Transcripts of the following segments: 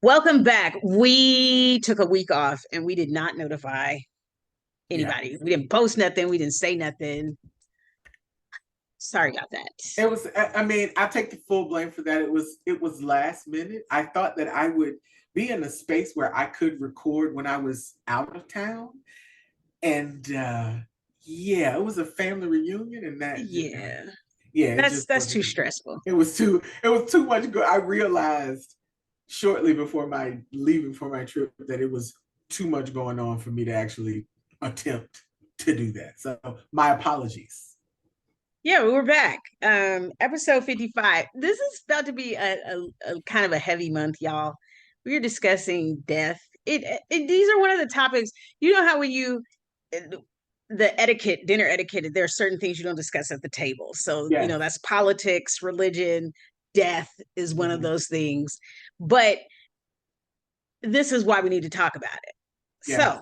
Welcome back. We took a week off and we did not notify Yeah, anybody. We didn't post nothing. We didn't say nothing. Sorry about that. it was. I mean, I take the full blame for that. It was last minute. I thought that I would be in a space where I could record when I was out of town, and yeah, it was a family reunion, and Yeah, yeah, it that's just that's too wasn't. stressful. It was too much. I realized shortly before my leaving for my trip that it was too much going on for me to actually attempt to do that. So my apologies. Yeah, we were back. Episode 55. This is about to be a kind of a heavy month, y'all. We are discussing death. These are one of the topics. You know how when you the etiquette, dinner etiquette, there are certain things you don't discuss at the table. So, Yes. that's politics, religion, death is one of Mhm. those things. But this is why we need to talk about it. Yes. So,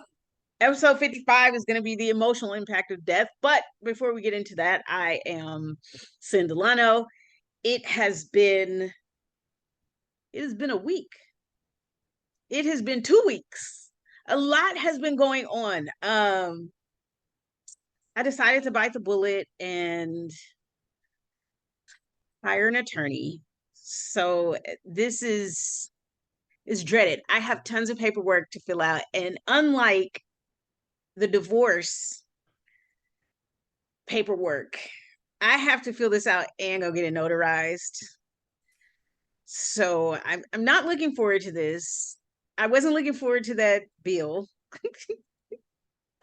episode 55 is going to be the emotional impact of death. But before we get into that, I am Syn Delano. It has been a week. It has been 2 weeks. A lot has been going on. I decided to bite the bullet and hire an attorney. So this is dreaded. I have tons of paperwork to fill out, and unlike the divorce paperwork, I have to fill this out and go get it notarized. So I'm not looking forward to this. I wasn't looking forward to that bill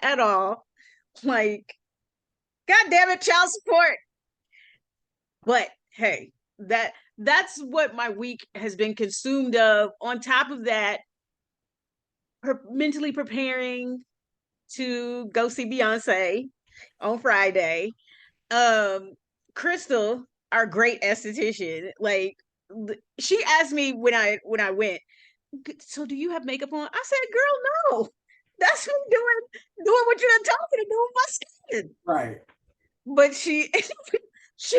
at all. Like, God damn it, child support. But hey, that's what my week has been consumed of. On top of that, mentally preparing to go see Beyonce on Friday. Um, Crystal, our great esthetician, like she asked me when I went, so do you have makeup on? I said, girl, no. That's me doing what you're not talking to, doing my skin. Right. But she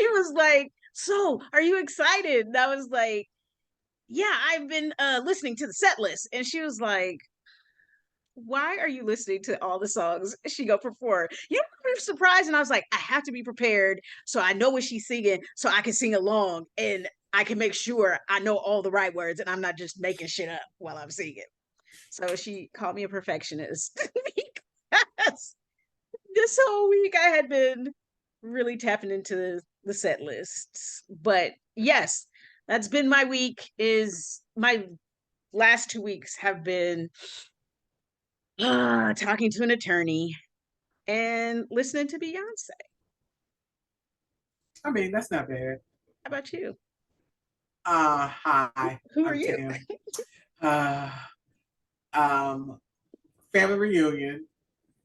was like, so are you excited? And I was like, yeah, I've been listening to the set list. And she was like, why are you listening to all the songs she go perform? You were surprised, and I was like, I have to be prepared so I know what she's singing, so I can sing along, and I can make sure I know all the right words, and I'm not just making shit up while I'm singing. So she called me a perfectionist because this whole week I had been really tapping into the set lists. But yes, that's been my week. Is my last 2 weeks have been talking to an attorney and listening to Beyonce. I mean, that's not bad. How about you? Hi, Who are I'm you? Tam. Uh, um, family reunion.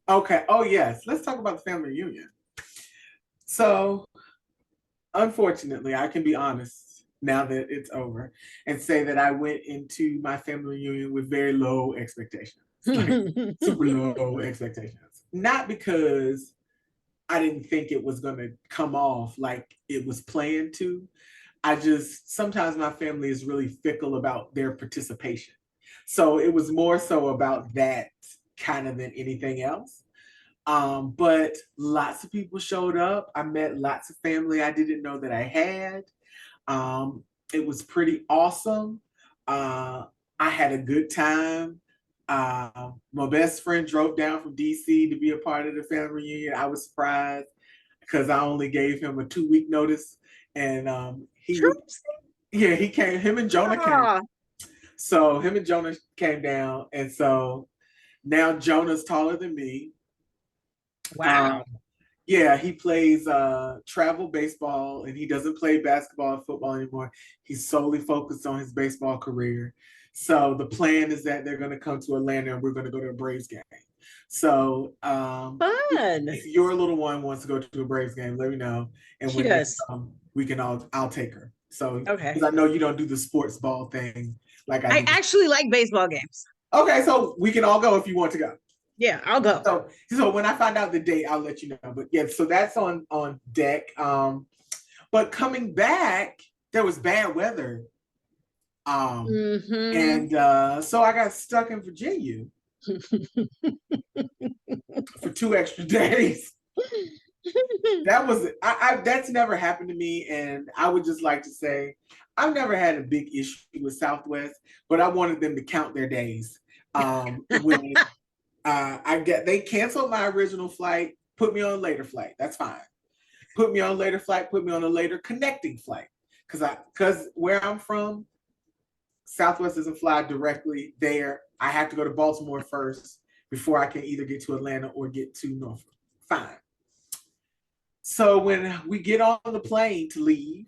Okay. Oh yes, let's talk about the family reunion. So, unfortunately, I can be honest now that it's over and say that I went into my family reunion with very low expectations, like super low expectations. Not because I didn't think it was going to come off like it was planned to. I just sometimes my family is really fickle about their participation. So it was more so about that kind of than anything else. But lots of people showed up. I met lots of family I didn't know that I had. It was pretty awesome. I had a good time. My best friend drove down from DC to be a part of the family reunion. I was surprised because I only gave him a 2 week notice, and yeah, he came. Him and Jonah came. Oh, So him and Jonah came down, and so now Jonah's taller than me. Um, wow. yeah, he plays travel baseball, and he doesn't play basketball and football anymore. He's solely focused on his baseball career. So the plan is that they're going to come to Atlanta, and we're going to go to a Braves game. So Fun. if your little one wants to go to a Braves game, let me know, and She when they does. come, we can all I'll take her. So Okay. because I know you don't do the sports ball thing like I I do. actually like baseball games. Okay, so we can all go if you want to go. Yeah, I'll go. So when I find out the date, I'll let you know. But yeah, so that's on deck. But coming back, there was bad weather Mm-hmm. And so I got stuck in Virginia for 2 extra days. That was that's never happened to me, and I would just like to say I've never had a big issue with Southwest, but I wanted them to count their days. When they canceled my original flight, put me on a later flight. That's fine. Put me on a later flight. Put me on a later connecting flight because where I'm from, Southwest doesn't fly directly there. I have to go to Baltimore first before I can either get to Atlanta or get to Norfolk. Fine. So when we get on the plane to leave,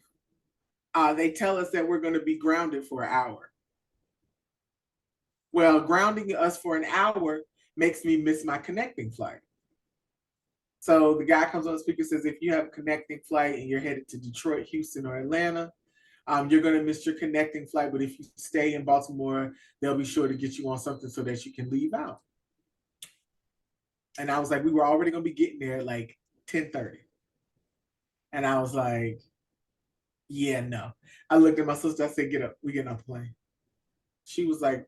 they tell us that we're going to be grounded for an hour. Well, grounding us for an hour makes me miss my connecting flight. So the guy comes on the speaker, says, if you have a connecting flight and you're headed to Detroit, Houston, or Atlanta, you're going to miss your connecting flight. But if you stay in Baltimore, they'll be sure to get you on something so that you can leave out. And I was like, we were already going to be getting there at like 10:30. And I was like, yeah, no. I looked at my sister. I said, get up. We getting off the plane. She was like,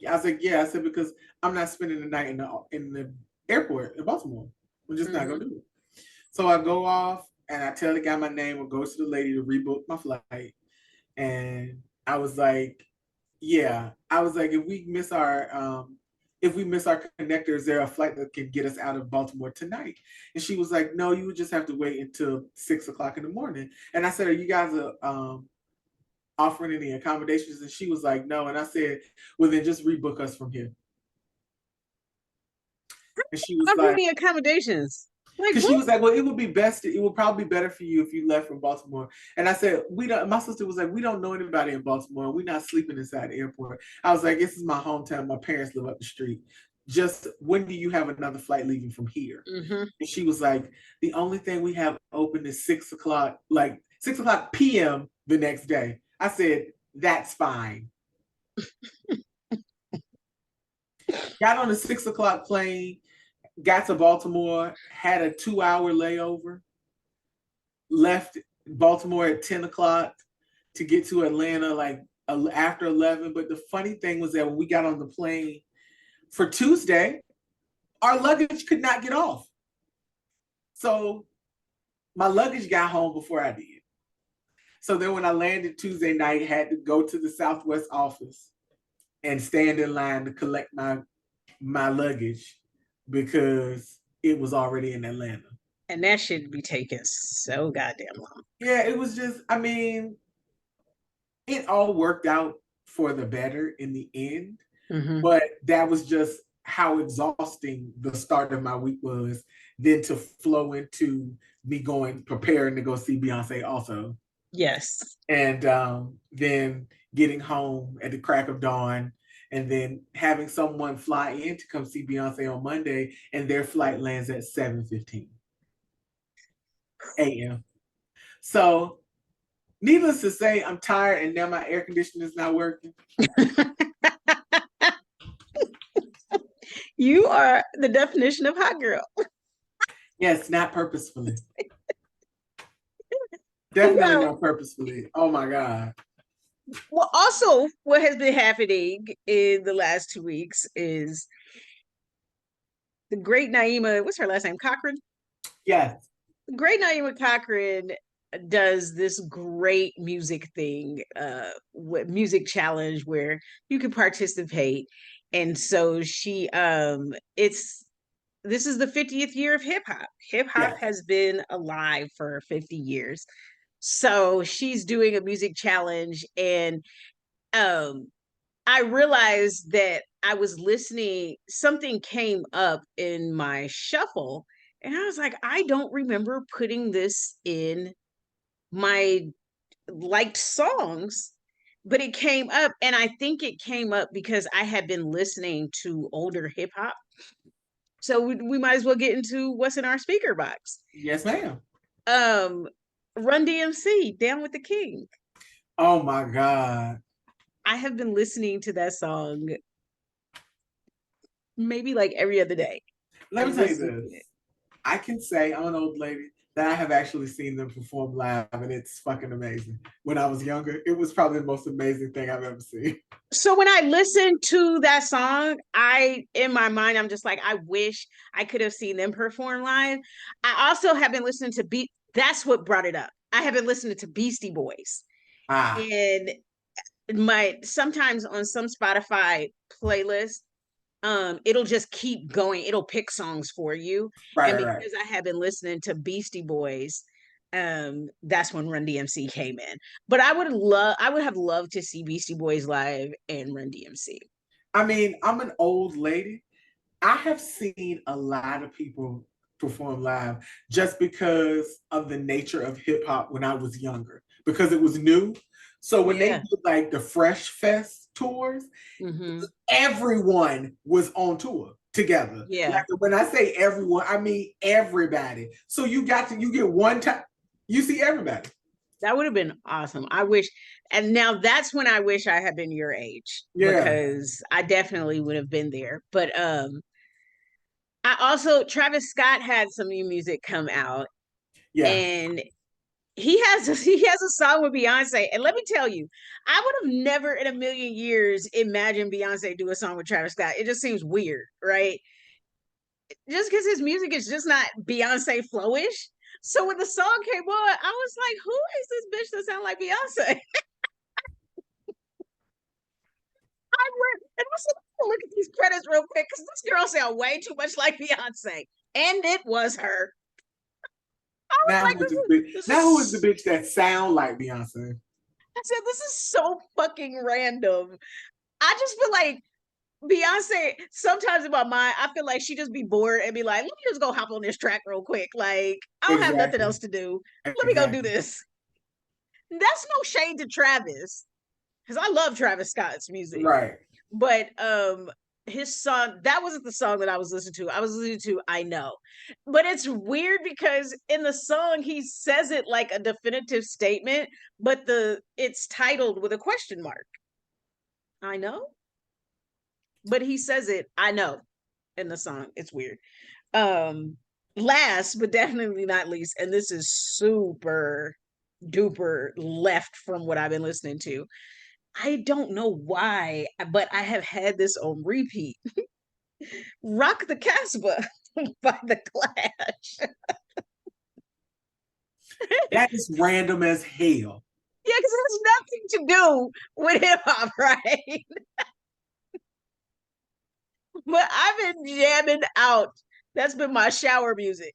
I was like, yeah. I said, because I'm not spending the night in the airport in Baltimore. We're just not going to do it. So I go off and I tell the guy my name or go to the lady to rebook my flight. And I was like, yeah. I was like, if we miss our connector, is there a flight that can get us out of Baltimore tonight? And she was like, no, you would just have to wait until 6 o'clock in the morning. And I said, are you guys offering any accommodations? And she was like, no. And I said, well, then just rebook us from here. And she was Offering like, me accommodations. Like because she what? was like, well, it would probably be better for you if you left from Baltimore. And I said, we don't, my sister was like, we don't know anybody in Baltimore. We're not sleeping inside the airport. I was like, this is my hometown. My parents live up the street. Just when do you have another flight leaving from here? Mm-hmm. And she was like, the only thing we have open is 6 o'clock, like 6 o'clock p.m. the next day. I said, that's fine. Got on the 6 o'clock plane, got to Baltimore, had a 2 hour layover, left Baltimore at 10 o'clock to get to Atlanta like after 11. But the funny thing was that when we got on the plane for Tuesday, our luggage could not get off. So my luggage got home before I did. So then when I landed Tuesday night, had to go to the Southwest office and stand in line to collect my luggage because it was already in Atlanta. And that should be taking so goddamn long. Yeah, it was just, I mean, it all worked out for the better in the end. Mm-hmm. But that was just how exhausting the start of my week was. Then to flow into me preparing to go see Beyonce also. Yes. And then getting home at the crack of dawn and then having someone fly in to come see Beyonce on Monday and their flight lands at 7:15 a.m. So needless to say, I'm tired and now my air conditioner is not working. You are the definition of hot girl. Yes, not purposefully. Definitely not purposefully. Oh my God. Well, also, what has been happening in the last 2 weeks is the great Naima, what's her last name? Cochran? Yes. The great Naima Cochran does this great music thing, music challenge where you can participate. And so this is the 50th year of hip hop. Hip hop Yes. has been alive for 50 years. So she's doing a music challenge, and I realized that I was listening, something came up in my shuffle, and I was like, I don't remember putting this in my liked songs, but it came up, and I think it came up because I had been listening to older hip hop. So we might as well get into what's in our speaker box. Yes, ma'am. Run DMC, Down with the King. Oh my God. I have been listening to that song maybe like every other day. Let me I'm tell you listening to this. it. I can say, I'm an old lady, that I have actually seen them perform live, and it's fucking amazing. When I was younger, it was probably the most amazing thing I've ever seen. So when I listen to that song, in my mind, I'm just like, I wish I could have seen them perform live. I also have been listening to that's what brought it up. I have been listening to Beastie Boys. Ah, And my sometimes on some Spotify playlist, it'll just keep going. It'll pick songs for you. right, And right, right. because I have been listening to Beastie Boys, that's when Run DMC came in. But I would have loved to see Beastie Boys live and Run DMC. I mean, I'm an old lady. I have seen a lot of people perform live just because of the nature of hip hop when I was younger, because it was new. So when they Yeah. did like the Fresh Fest tours, Mm-hmm. everyone was on tour together. Yeah. Like when I say everyone, I mean everybody. So you get one time, you see everybody. That would have been awesome. I wish, and now that's when I wish I had been your age Yeah, because I definitely would have been there. But I also Travis Scott had some new music come out, yeah. and he has a song with Beyonce. And let me tell you, I would have never in a million years imagined Beyonce do a song with Travis Scott. It just seems weird, right? Just because his music is just not Beyonce flowish. So when the song came on, I was like, who is this bitch that sound like Beyonce? I went and I said, look at these credits real quick because this girl sound way too much like Beyonce. And it was her. I was Now like, who is this bitch? this Now who is the is bitch that sound like Beyonce? I said, this is so fucking random. I just feel like Beyonce, sometimes in my mind, I feel like she just be bored and be like, let me just go hop on this track real quick. Like, I don't have nothing Exactly. else to do. Let me go do Exactly. this. That's no shade to Travis, because I love Travis Scott's music. Right. But his song, that wasn't the song that I was listening to. I was listening to I Know. But it's weird because in the song he says it like a definitive statement, but the it's titled with a question mark. I know. But he says it, I know, in the song. It's weird. Um Last but definitely not least, and this is super duper left from what I've been listening to. I don't know why, but I have had this on repeat. Rock the Casbah by the Clash. That is random as hell. Yeah, because it has nothing to do with hip hop, right? But I've been jamming out. That's been my shower music.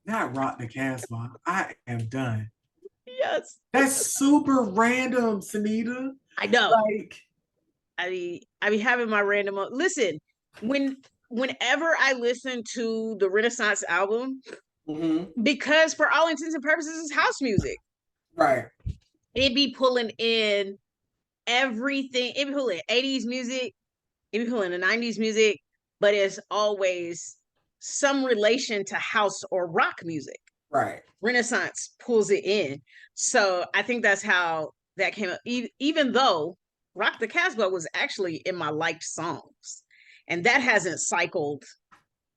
Not Rock the Casbah. I am done. Yes. That's super random, Sunita. I know. Like, I be having my random listen, whenever I listen to the Renaissance album, mm-hmm. because for all intents and purposes, it's house music. Right. It be pulling in everything. It be pulling 80s music, it be pulling the 90s music, but it's always some relation to house or rock music. Right. Renaissance pulls it in. So I think that's how that came up. Even though Rock the Casbah was actually in my liked songs. And that hasn't cycled.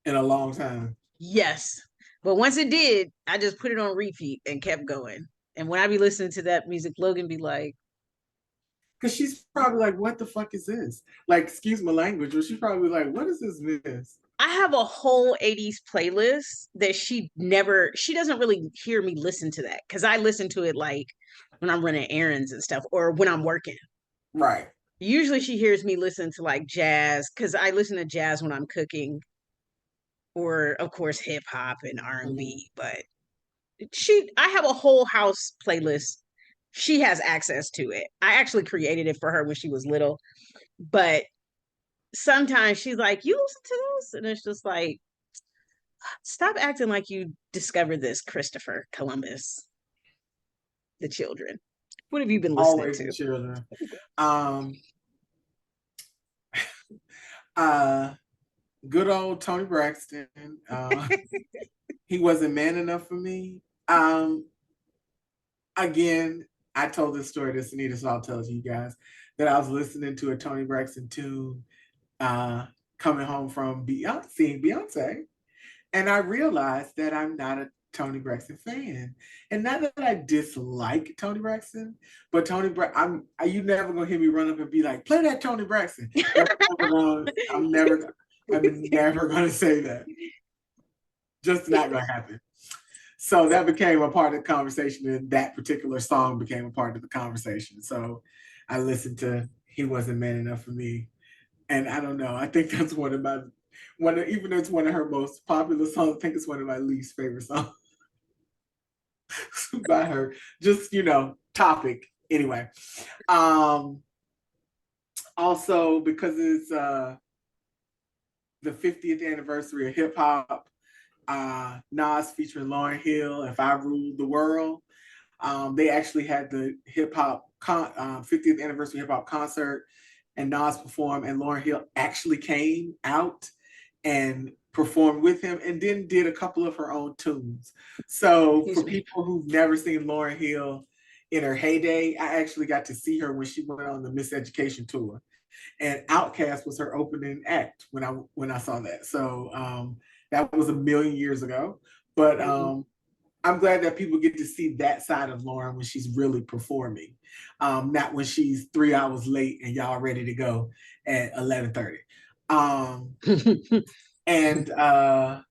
In a long time. Yes. But once it did, I just put it on repeat and kept going. And when I be listening to that music, Logan be like, Because she's probably like, what the fuck is this? Like, excuse my language, but she's probably like, what is this miss? I have a whole 80s playlist that she doesn't really hear me listen to that because I listen to it like when I'm running errands and stuff or when I'm working. Right. Usually she hears me listen to like jazz because I listen to jazz when I'm cooking or of course hip hop and Mm-hmm. R&B. But I have a whole house playlist. She has access to it. I actually created it for her when she was little, but sometimes she's like, you listen to this? And it's just like, stop acting like you discovered this, Christopher Columbus, the children. What have you been listening Always the to? children. Um, uh, good old Tony Braxton. He wasn't man enough for me. Again, I told this story to Sunita, so I'll tell it to you guys that I was listening to a Tony Braxton tune coming home from Beyonce, and I realized that I'm not a Toni Braxton fan. And not that I dislike Toni Braxton, but you never gonna hear me run up and be like, play that Toni Braxton. I'm never gonna say that. Just not gonna happen. So that became a part of the conversation, and that particular song became a part of the conversation. So I listened to He Wasn't Man Enough for Me. And I don't know. I think that's even though it's one of her most popular songs, I think it's one of my least favorite songs by her. Just, topic. Anyway. Also, because it's the 50th anniversary of hip hop, Nas featuring Lauryn Hill, If I Ruled the World. They actually had the 50th anniversary hip hop concert, and Nas performed, and Lauryn Hill actually came out and performed with him, and then did a couple of her own tunes. So for people who've never seen Lauryn Hill in her heyday, I actually got to see her when she went on the Miseducation tour, and Outkast was her opening act when I saw that. So that was a million years ago, but I'm glad that people get to see that side of Lauryn when she's really performing, not when she's 3 hours late and y'all ready to go at 11:30. And the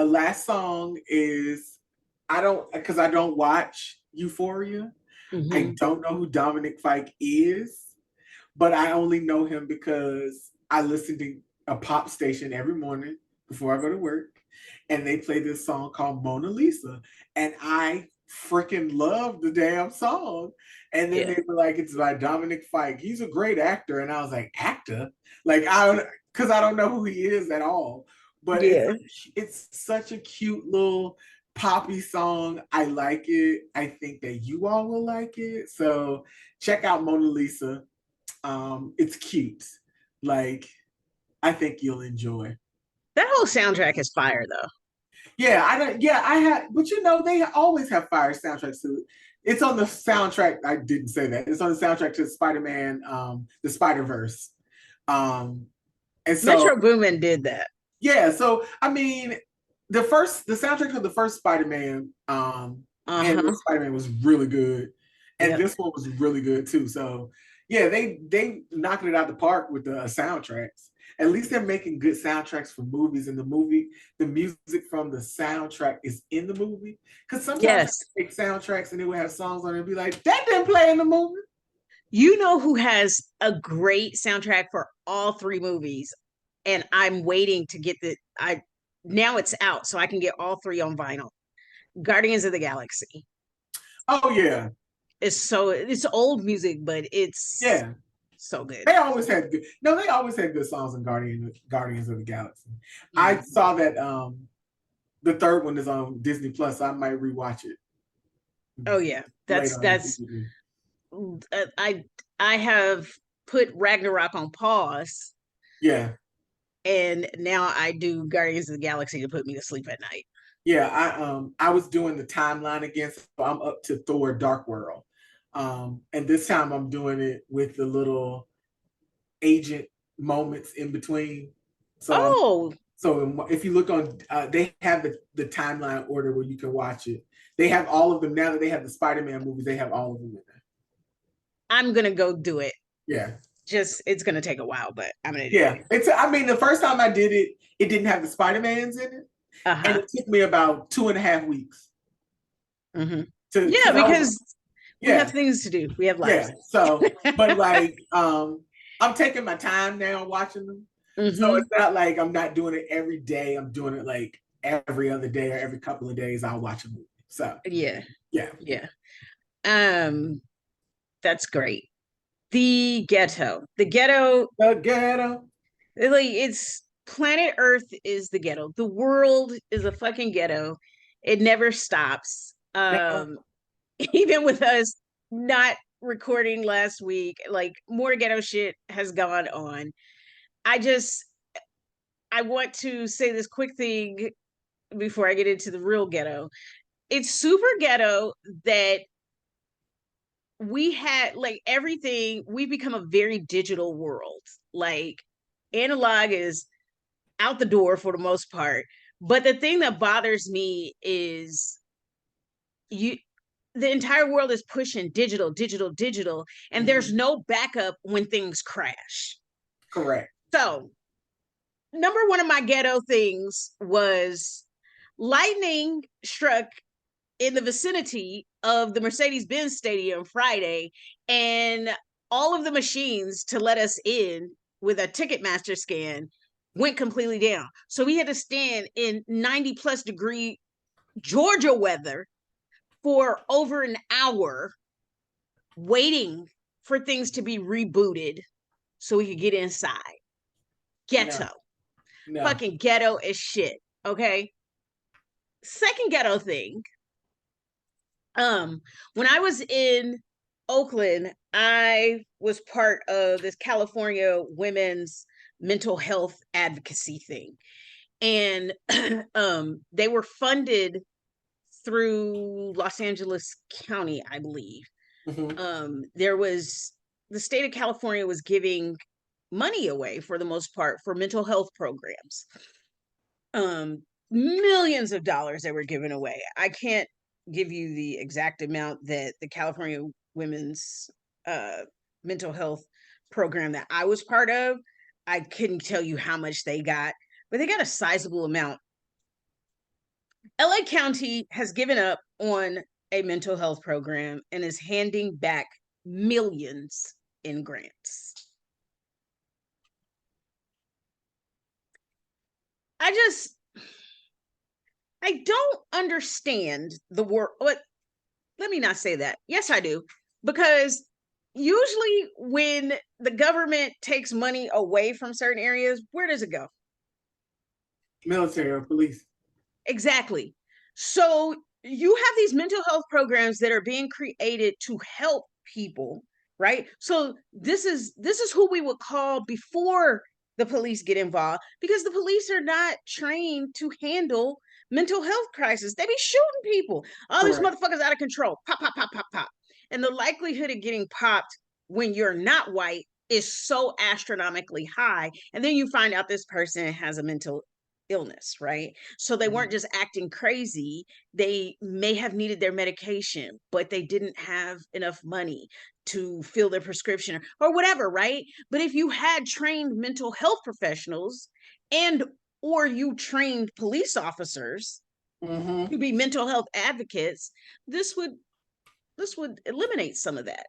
last song is because I don't watch Euphoria. Mm-hmm. I don't know who Dominic Fike is, but I only know him because I listen to a pop station every morning before I go to work, and they play this song called Mona Lisa, and I freaking love the damn song. And then they were like, it's by Dominic Fike. He's a great actor. And I was like, actor? Because I don't know who he is at all. But it's such a cute little poppy song. I like it. I think that you all will like it. So check out Mona Lisa. It's cute. I think you'll enjoy. That whole soundtrack is fire, though. Yeah, I had, but they always have fire soundtracks to it. It's on the soundtrack. I didn't say that. It's on the soundtrack to Spider-Man, the Spider-Verse. And so Metro Boomin did that. Yeah, so I mean, the soundtrack to the first Spider-Man, and the Spider-Man was really good, and this one was really good too. So yeah, they knocked it out the park with the soundtracks. At least they're making good soundtracks for movies. And the music from the soundtrack is in the movie. Because sometimes they make soundtracks and they would have songs on it and be like, that didn't play in the movie. You know who has a great soundtrack for all three movies? And I'm waiting to get now it's out, so I can get all three on vinyl. Guardians of the Galaxy. Oh yeah. It's old music, but it's so good. They always had good songs in Guardians of the Galaxy. Mm-hmm. I saw that the third one is on Disney Plus, so I might rewatch it. Oh yeah. That's I have put Ragnarok on pause. Yeah. And now I do Guardians of the Galaxy to put me to sleep at night. Yeah, I was doing the timeline again, so I'm up to Thor Dark World. And this time I'm doing it with the little agent moments in between. So if you look on, they have the timeline order where you can watch it. They have all of them now that they have the Spider-Man movies. They have all of them in there. I'm gonna go do it. Yeah, it's gonna take a while, but I'm gonna. The first time I did it, it didn't have the Spider-Mans in it, and it took me about 2.5 weeks. Mm-hmm. Because we have things to do. We have lives. Yeah. So, but I'm taking my time now watching them. Mm-hmm. So it's not like I'm not doing it every day. I'm doing it like every other day or every couple of days. I'll watch a movie. So yeah. That's great. The Ghetto. It's planet Earth is the ghetto. The world is a fucking ghetto. It never stops. Even with us not recording last week, more ghetto shit has gone on. I want to say this quick thing before I get into the real ghetto. It's super ghetto that we had everything. We've become a very digital world. Analog is out the door for the most part. But the thing that bothers me is you the entire world is pushing digital, digital, digital, and there's Mhm. no backup when things crash. Correct. So, number one of my ghetto things was lightning struck in the vicinity of the Mercedes-Benz Stadium Friday, and all of the machines to let us in with a Ticketmaster scan went completely down. So we had to stand in 90 plus degree Georgia weather for over an hour waiting for things to be rebooted so we could get inside. No, Ghetto. no. Fucking ghetto as shit. Okay. Second ghetto thing. When I was in Oakland, I was part of this California women's mental health advocacy thing. And they were funded through Los Angeles County, I believe. Mhm. There was the state of California was giving money away for the most part for mental health programs. Millions of dollars that were given away. I can't give you the exact amount that the California Women's uh, Mental Health program that I was part of. I couldn't tell you how much they got, but they got a sizable amount. LA County has given up on a mental health program and is handing back millions in grants. I just I don't understand the work. Let me not say that. Yes, I do. Because usually when the government takes money away from certain areas, where does it go? Military or police. Exactly. So you have these mental health programs that are being created to help people, right? So this is who we would call before the police get involved, because the police are not trained to handle mental health crisis. They be shooting people. All these Correct. motherfuckers out of control. Pop, pop, pop, pop, pop. And the likelihood of getting popped when you're not white is so astronomically high. And then you find out this person has a mental illness, right? So they weren't Mhm. just acting crazy. They may have needed their medication, but they didn't have enough money to fill their prescription or whatever, right? But if you had trained mental health professionals and or you trained police officers Mhm. to be mental health advocates, this would this would eliminate some of that.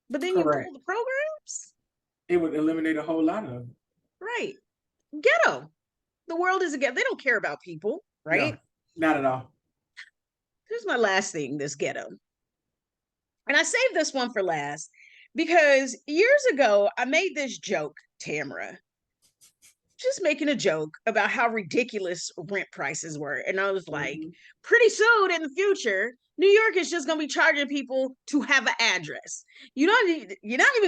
But then you Correct. pull the programs, It would eliminate a whole lot of. right? Ghetto. The world is a ghetto. They don't care about people, No, right? not at all. Here's my last thing, this ghetto. And I saved this one for last because years ago I made this joke, Tamara, just making a joke about how ridiculous rent prices were. And I was like, Mhm. pretty soon in the future, New York is just going to be charging people to have an address. You're not even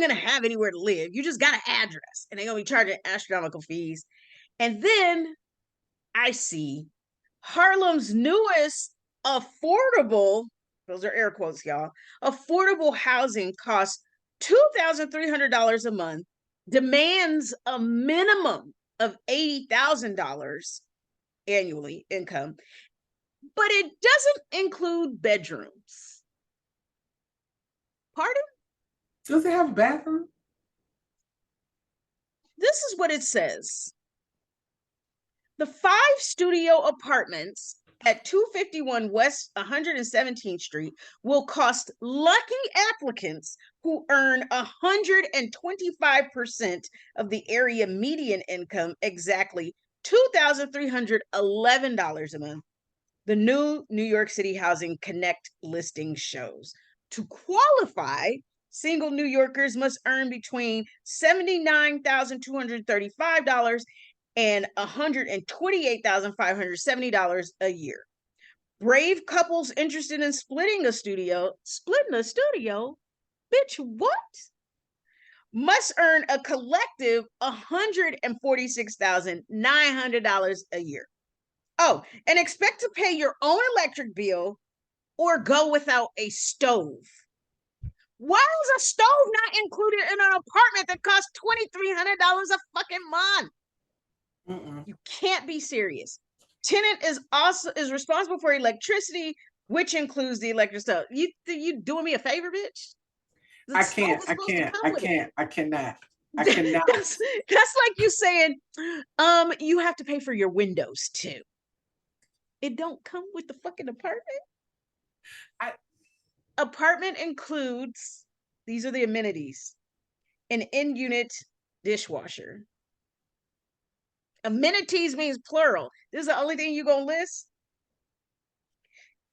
going to have anywhere to live. You just got an address, and they're going to be charging astronomical fees. And then I see Harlem's newest affordable, those are air quotes, y'all, affordable housing costs $2,300 a month, demands a minimum of $80,000 annually income, but it doesn't include bedrooms. Pardon? Does it have a bathroom? This is what it says. The 5 studio apartments at 251 West 117th Street will cost lucky applicants who earn 125% of the area median income, exactly $2,311 a month. The new New York City Housing Connect listing shows. To qualify, single New Yorkers must earn between $79,235 and $128,570 a year. Brave couples interested in splitting a studio, bitch, what? Must earn a collective $146,900 a year. Oh, and expect to pay your own electric bill or go without a stove. Why is a stove not included in an apartment that costs $2,300 a fucking month? Mm-mm. You can't be serious. Tenant is responsible for electricity, which includes the electric stuff. You doing me a favor, bitch? The I stove can't. is I supposed to can't. come I with it. can't. I cannot. I cannot. That's like you saying, you have to pay for your windows too. It don't come with the fucking apartment. I, Apartment includes, these are the amenities: an in-unit dishwasher. Amenities means plural. This is the only thing you gonna list.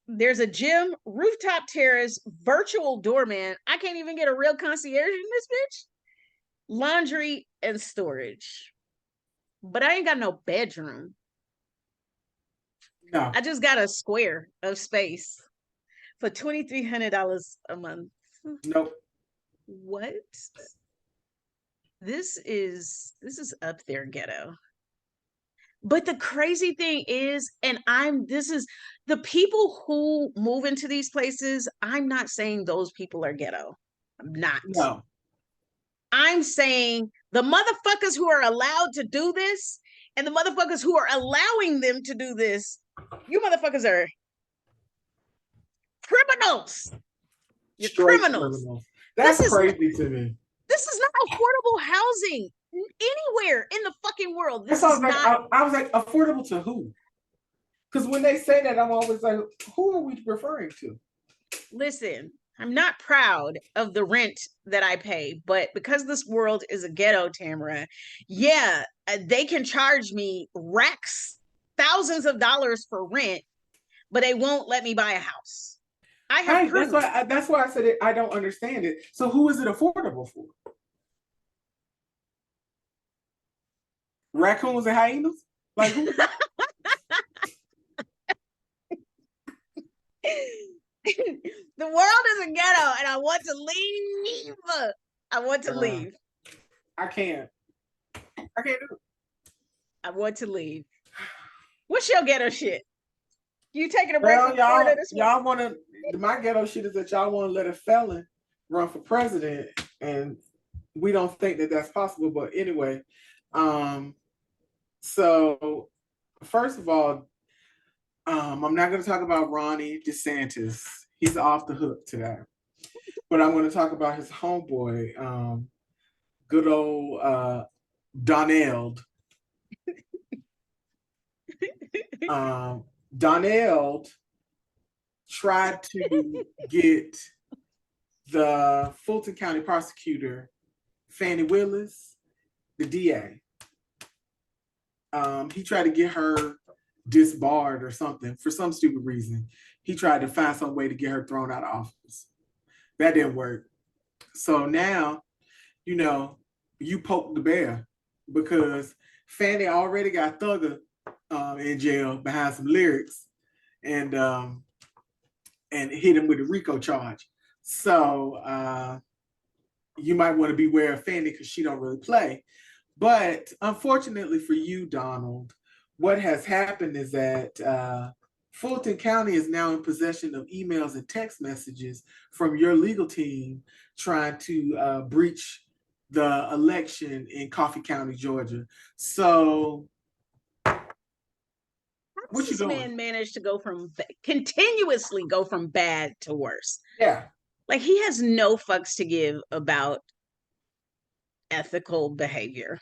There's a gym, rooftop terrace, virtual doorman. I can't even get a real concierge in this bitch. Laundry and storage. But I ain't got no bedroom. no. I just got a square of space for $2,300 a month. Nope. What? This is up there, ghetto. But the crazy thing is, and this is the people who move into these places, I'm not saying those people are ghetto. I'm not. No. I'm saying the motherfuckers who are allowed to do this and the motherfuckers who are allowing them to do this, you motherfuckers are criminals. You're Straight criminals. criminals. This That's is crazy to me. this is not affordable housing anywhere in the fucking world. That's This I is was like, not. I was like, affordable to who? Because when they say that, I'm always like, who are we referring to? Listen, I'm not proud of the rent that I pay, but because this world is a ghetto, Tamara, yeah, they can charge me racks, thousands of dollars for rent, but they won't let me buy a house. I have Right. proof. That's why I said it. I don't understand it. So who is it affordable for? Raccoons and hyenas? Like who? The world is a ghetto and I want to leave. I want to leave. I can't. I can't do it. I want to leave. What's your ghetto shit? You taking a break Well, from Florida this week? y'all want to. My ghetto shit is that y'all want to let a felon run for president, and we don't think that that's possible. But anyway, so first of all, I'm not going to talk about Ronnie DeSantis. He's off the hook today. But I'm going to talk about his homeboy, good old Donald. Donald tried to get the Fulton County prosecutor, Fannie Willis, the DA. He tried to get her disbarred or something for some stupid reason. He tried to find some way to get her thrown out of office. That didn't work. So now, you poke the bear because Fannie already got Thugger in jail behind some lyrics and hit him with a RICO charge. So you might want to beware of Fannie because she don't really play. But unfortunately for you, Donald, what has happened is that Fulton County is now in possession of emails and text messages from your legal team trying to breach the election in Coffee County, Georgia. So Does what you this doing? man manage to continuously go from bad to worse? Yeah. Like he has no fucks to give about ethical behavior.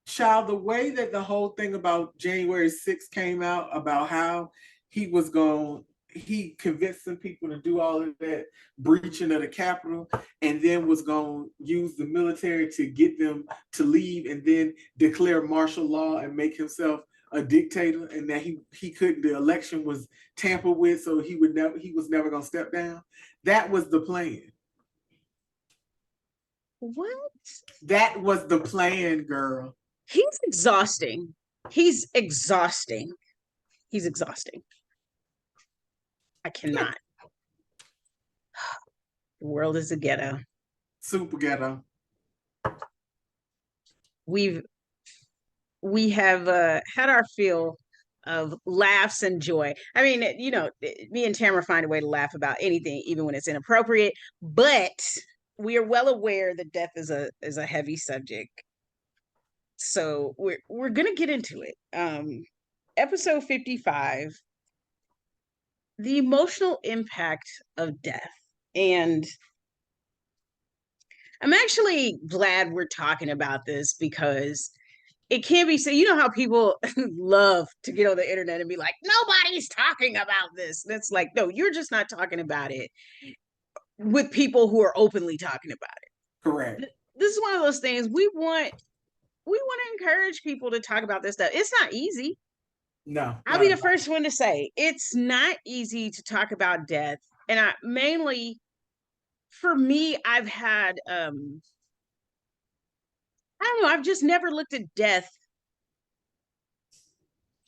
Child, the way that the whole thing about January 6th came out about how he convinced some people to do all of that breaching of the Capitol and then was going to use the military to get them to leave and then declare martial law and make himself a dictator and that he couldn't, the election was tampered with, so he was never going to step down. That was the plan. What? That was the plan, girl. He's exhausting. He's exhausting. He's exhausting. I cannot. The world is a ghetto. Super ghetto. We have had our fill of laughs and joy. I mean, me and Tamara find a way to laugh about anything, even when it's inappropriate. But we are well aware that death is a heavy subject, so we're gonna get into it. episode 55, the emotional impact of death. And I'm actually glad we're talking about this because it can't be said. You know how people love to get on the internet and be like, nobody's talking about this. That's like, no, you're just not talking about it with people who are openly talking about it. Correct. This is one of those things we want to encourage people to talk about this stuff. It's not easy. No, I'll not be at the all. first one to say it's not easy to talk about death. And I mainly for me, I've had I don't know, I've just never looked at death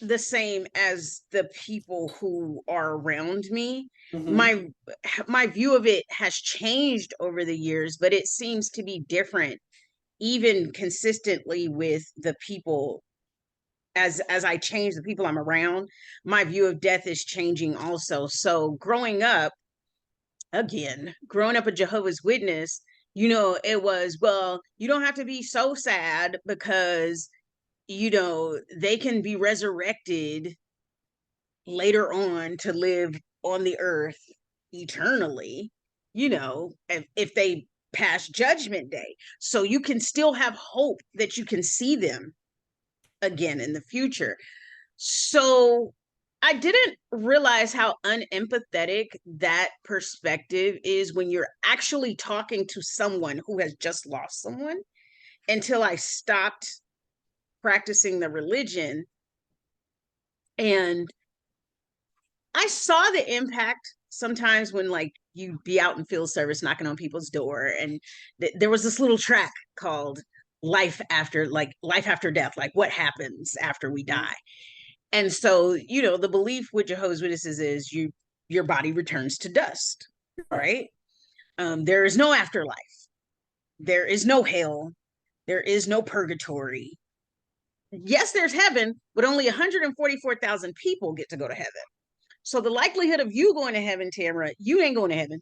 the same as the people who are around me. Mm-hmm. My view of it has changed over the years, but it seems to be different even consistently with the people. As I change the people I'm around, my view of death is changing also. So growing up a Jehovah's Witness, it was, well, you don't have to be so sad because they can be resurrected later on to live on the earth eternally, if they pass judgment day. So you can still have hope that you can see them again in the future. So I didn't realize how unempathetic that perspective is when you're actually talking to someone who has just lost someone until I stopped practicing the religion. And I saw the impact sometimes when like you be out in field service knocking on people's door, and there was this little track called life after death, like what happens after we die. And so, the belief with Jehovah's Witnesses is your body returns to dust, Right. right? There is no afterlife. There is no hell. There is no purgatory. Yes, there's heaven, but only 144,000 people get to go to heaven. So the likelihood of you going to heaven, Tamara, you ain't going to heaven.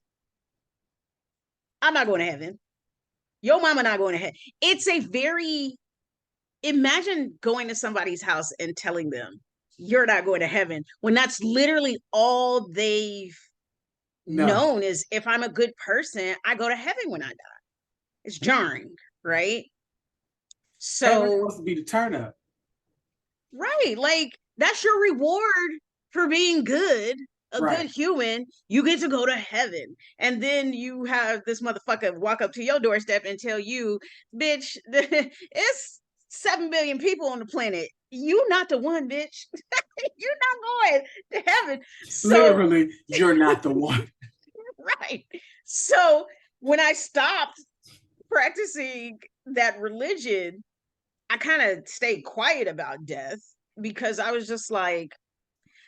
I'm not going to heaven. Your mama not going to heaven. It's a very imagine going to somebody's house and telling them you're not going to heaven when that's literally all they've No. known is if I'm a good person, I go to heaven when I die. It's jarring, right? Heaven's So, supposed to be the turn up. right, like that's your reward for being good, a Right. good human. You get to go to heaven. And then you have this motherfucker walk up to your doorstep and tell you, bitch, it's 7 billion people on the planet. You not the one, bitch. You're not going to heaven. So, Literally, you're not the one. right. So when I stopped practicing that religion, I kind of stayed quiet about death because I was just like,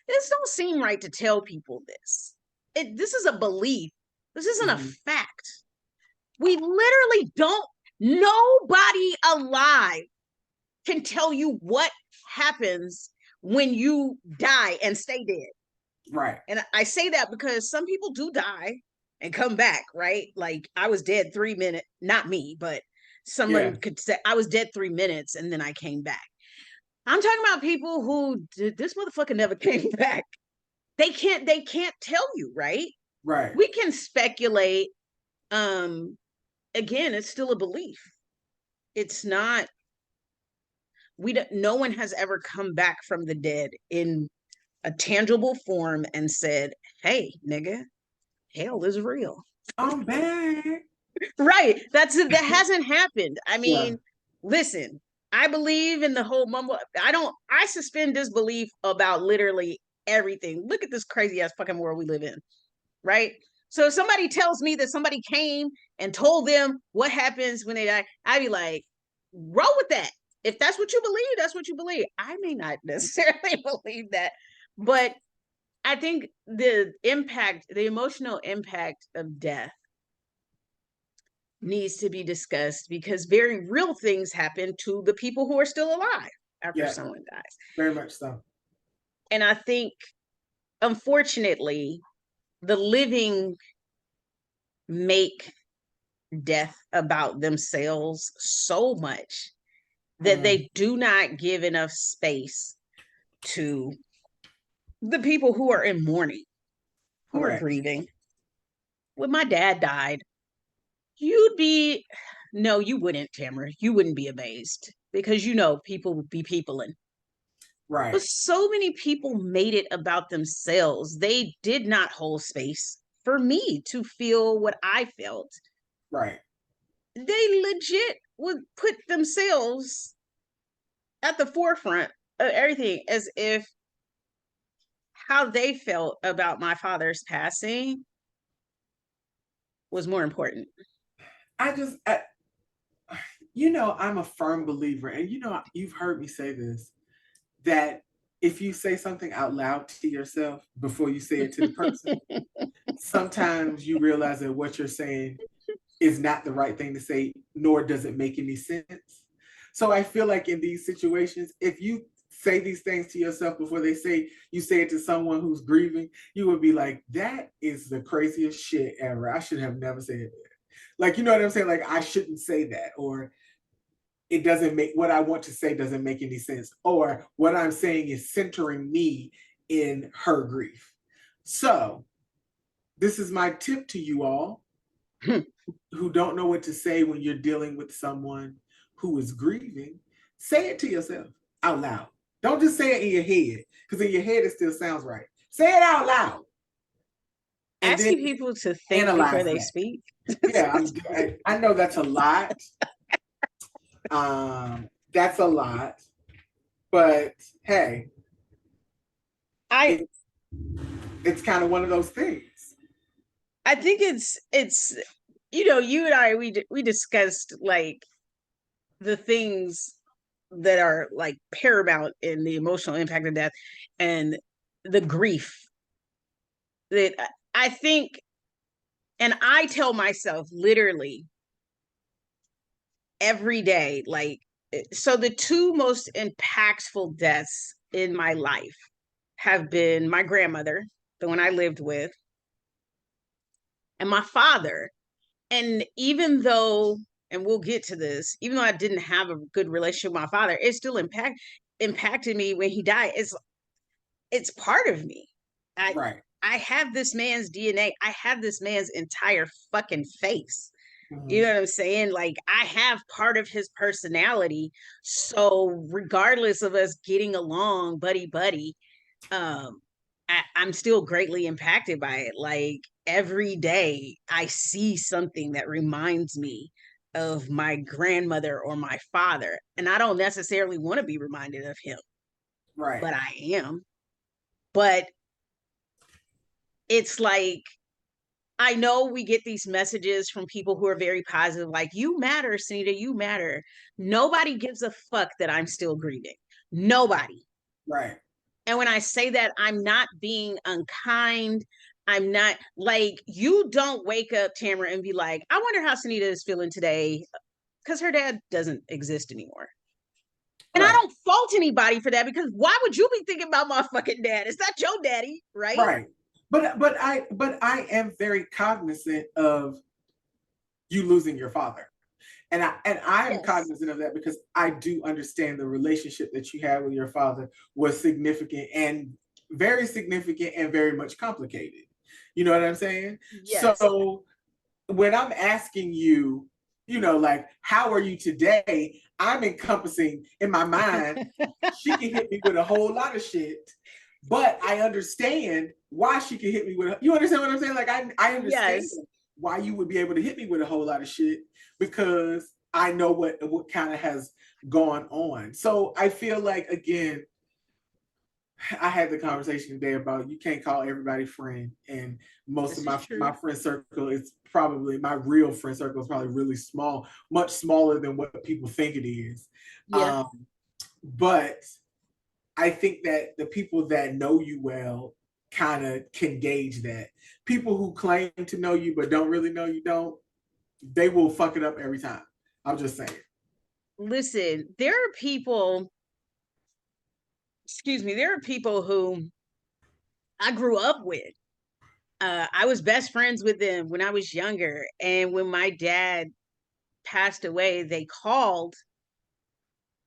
this don't seem right to tell people this. This is a belief. This isn't a Mm-hmm. fact. We literally don't, nobody alive can tell you what happens when you die and stay dead. Right. And I say that because some people do die and come back, right? Like I was dead 3 minutes, not me, but Yeah. someone could say I was dead 3 minutes and then I came back. I'm talking about people who this motherfucker never came back. They can't tell you, right? Right. We can speculate. Um, Again, it's still a belief. It's not, no one has ever come back from the dead in a tangible form and said, hey, nigga, hell is real. I'm back. Right. That hasn't happened. I Yeah. mean, listen, I believe in the whole mumble. I suspend disbelief about literally everything. Look at this crazy ass fucking world we live in. Right. So if somebody tells me that somebody came and told them what happens when they die, I'd be like, roll with that. If that's what you believe, that's what you believe. I may not necessarily believe that, but I think the emotional impact of death needs to be discussed because very real things happen to the people who are still alive after Yeah. someone dies. Very much so. And I think, unfortunately, the living make death about themselves so much that Mm. they do not give enough space to the people who are in mourning, who are Correct. grieving. When my dad died, you'd be, no, you wouldn't, Tamara. You wouldn't be amazed because people would be peopling. But Right. so many people made it about themselves. They did not hold space for me to feel what I felt. Right. They legit would put themselves at the forefront of everything as if how they felt about my father's passing was more important. I just, I'm a firm believer, and you've heard me say this, that if you say something out loud to yourself before you say it to the person, sometimes you realize that what you're saying is not the right thing to say, nor does it make any sense. So I feel like in these situations, if you say these things to yourself before you say it to someone who's grieving, you would be like, that is the craziest shit ever. I should have never said that. Like, you know what I'm saying? Like, I shouldn't say that, or it doesn't make what I want to say doesn't make any sense, or what I'm saying is centering me in her grief. So, this is my tip to you all who don't know what to say when you're dealing with someone who is grieving. Say it to yourself out loud. Don't just say it in your head, because in your head it still sounds right. Say it out loud and then Asking people to think before analyze they that. speak. Yeah, I know that's a lot. That's a lot, but hey, I it, it's kind of one of those things. I think it's you and I we discussed like the things that are like paramount in the emotional impact of death and the grief that I think, and I tell myself literally every day, like, so the two most impactful deaths in my life have been my grandmother, the one I lived with, and my father. And even though, and we'll get to this, even though I didn't have a good relationship with my father, it still impacted me when he died. It's part of me. I Right. I have this man's DNA. I have this man's entire fucking face. You Mm-hmm. know what I'm saying? Like, I have part of his personality. So regardless of us getting along, buddy buddy, um, I'm still greatly impacted by it. Like, every day I see something that reminds me of my grandmother or my father. And I don't necessarily want to be reminded of him, Right. but I am. But it's like, I know we get these messages from people who are very positive, like, you matter, Sunita, you matter. Nobody gives a fuck that I'm still grieving. Nobody. Right. And when I say that, I'm not being unkind. I'm not like, you don't wake up, Tamara, and be like, I wonder how Sunita is feeling today because her dad doesn't exist anymore. And I Right. don't fault anybody for that because why would you be thinking about my fucking dad? It's not your daddy, right? Right. But I am very cognizant of you losing your father. And I am Yes. cognizant of that because I do understand the relationship that you had with your father was significant and very much complicated. You know what I'm saying? Yes. So when I'm asking you, like, how are you today? I'm encompassing in my mind, she can hit me with a whole lot of shit, but I understand why she can hit me with, you understand what I'm saying? Like, I understand Yes. why you would be able to hit me with a whole lot of shit because I know what kind of has gone on. So I feel like, again, I had the conversation today about you can't call everybody friend, and most of This is my true. friend circle is probably my real friend circle is probably really small, much smaller than what people think it is. Yeah. Um, but I think that the people that know you well kind of can gauge that. People who claim to know you but don't really know you don't, they will fuck it up every time. I'm just saying. Listen, there are people, excuse me, there are people who I grew up with. I was best friends with them when I was younger. And when my dad passed away, they called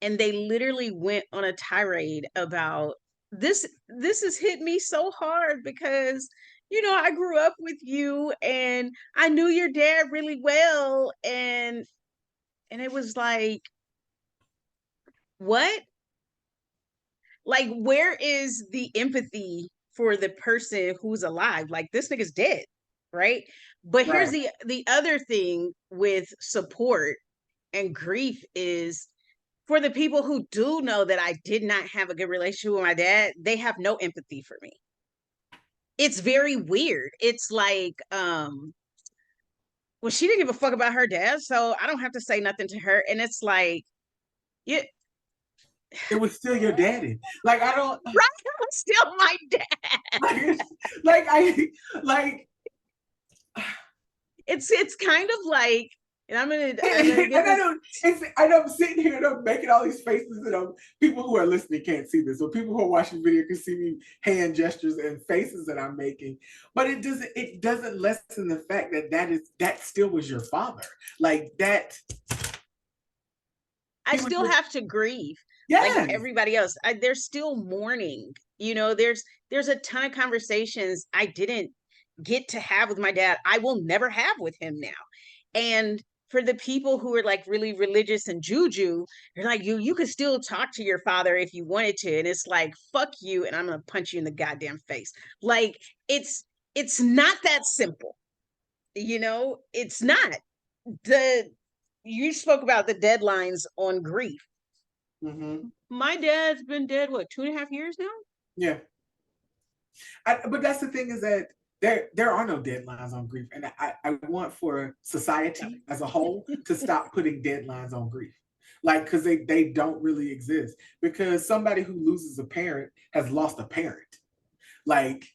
and they literally went on a tirade about this has hit me so hard because I grew up with you and I knew your dad really well, and it was like, what? Like, where is the empathy for the person who's alive? Like, this nigga's dead, right? But here's Right. the other thing with support and grief is, for the people who do know that I did not have a good relationship with my dad, they have no empathy for me. It's very weird. It's like, well, she didn't give a fuck about her dad, so I don't have to say nothing to her. And it's like, yeah, It was still your daddy. Like I don't right, still my dad. like, like I like It's kind of like, and I'm gonna and get this. I know I'm sitting here and I'm making all these faces, and people who are listening can't see this, so people who are watching video can see me hand gestures and faces that I'm making. But it doesn't lessen the fact that still was your father. Like that. I He was still just, have to grieve like yes. everybody else. There's still mourning. There's a ton of conversations I didn't get to have with my dad. I will never have with him now. And for the people who are like really religious and juju, they're like, you could still talk to your father if you wanted to. And it's like, fuck you, and I'm gonna punch you in the goddamn face. Like, it's not that simple. It's not. The You spoke about the deadlines on grief. Mm-hmm. My dad's been dead, what, 2.5 years now? Yeah. But that's the thing, is that there are no deadlines on grief, and I want for society as a whole to stop putting deadlines on grief, like because they don't really exist. Because somebody who loses a parent has lost a parent. Like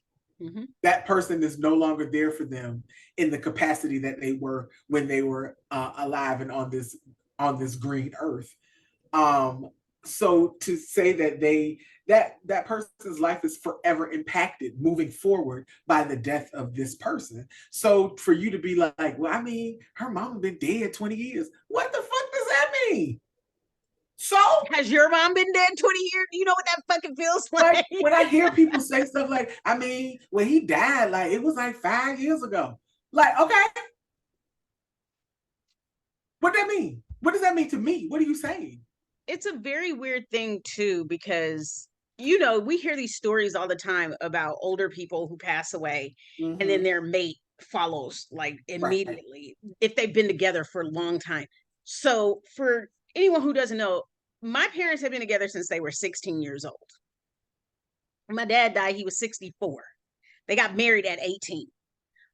Mm-hmm. that person is no longer there for them in the capacity that they were when they were alive and on this green earth. um so to say that that person's life is forever impacted moving forward by the death of this person. So for you to be like, well, I mean, her mama been dead 20 years, what the fuck does that mean? So Has your mom been dead 20 years? You know what that fucking feels like like? when I hear people say stuff like, I mean, when he died, like it was like 5 years ago. Like, okay, what that mean? What does that mean to me? What are you saying? It's a very weird thing too, because we hear these stories all the time about older people who pass away and then Mm-hmm. their mate follows like Right. immediately if they've been together for a long time. So for anyone who doesn't know, my parents have been together since they were 16 years old. My dad died, he was 64. They got married at 18.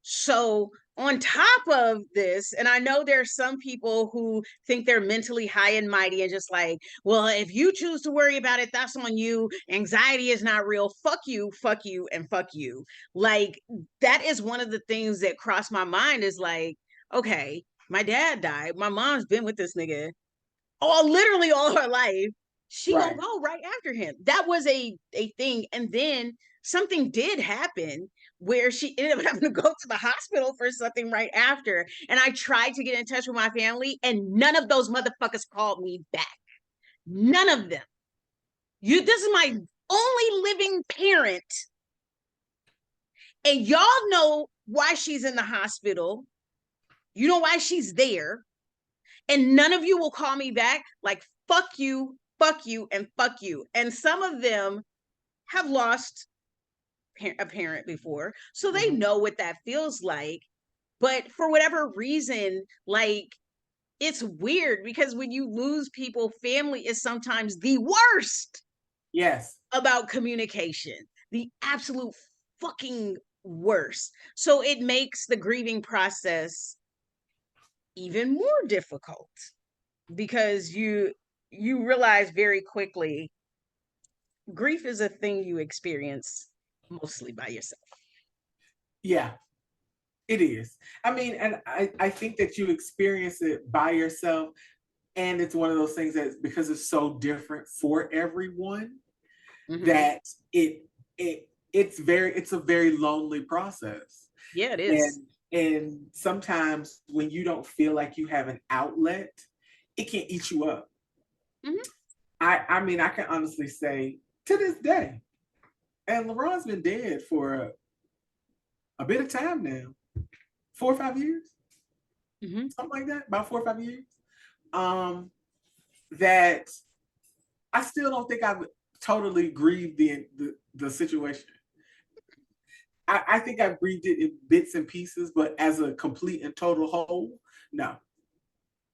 So, on top of this, and I know there's some people who think they're mentally high and mighty and just like, well, if you choose to worry about it, that's on you. Anxiety is not real. Fuck you, and fuck you. Like, that is one of the things that crossed my mind is like, okay, my dad died. My mom's been with this nigga literally all her life. She gonna Right. go right after him. That was a thing. And then something did happen where she ended up having to go to the hospital for something right after. And I tried to get in touch with my family, and none of those motherfuckers called me back. None of them. This is my only living parent, and y'all know why she's in the hospital. You know why she's there, and none of you will call me back. Like, fuck you, and fuck you. And some of them have lost a parent before, so they Mm-hmm. know what that feels like. But for whatever reason, like, it's weird because when you lose people, family is sometimes the worst Yes. about communication, the absolute fucking worst. So it makes the grieving process even more difficult because you realize very quickly grief is a thing you experience mostly by yourself. Yeah, it is. I mean, and I think that you experience it by yourself. And it's one of those things that because it's so different for everyone, Mm-hmm. that it's a very lonely process. Yeah, it is. And sometimes when you don't feel like you have an outlet, it can eat you up. Mm-hmm. I mean, I can honestly say to this day, And LeBron's been dead for a bit of time now, 4 or 5 years, something like that, about 4 or 5 years. That I still don't think I've totally grieved the situation. I think I've grieved it in bits and pieces, but as a complete and total whole, no,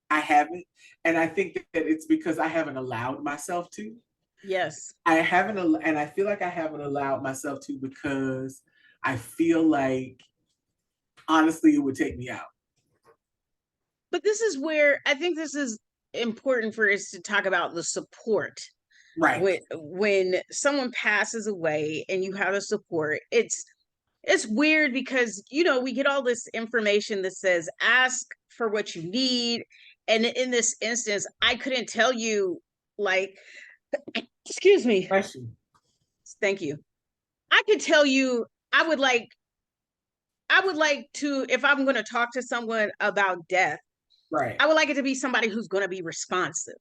I haven't. And I think that it's because I haven't allowed myself to. Yes. I haven't, and I feel like I haven't allowed myself to because I feel like, honestly, it would take me out. But this is where I think this is important for us to talk about the support. Right. When someone passes away and you have a support, it's weird because we get all this information that says ask for what you need, and in this instance I couldn't tell you, like, excuse me, Question. thank you, I could tell you I would like to, if I'm going to talk to someone about death, Right. I would like it to be somebody who's going to be responsive.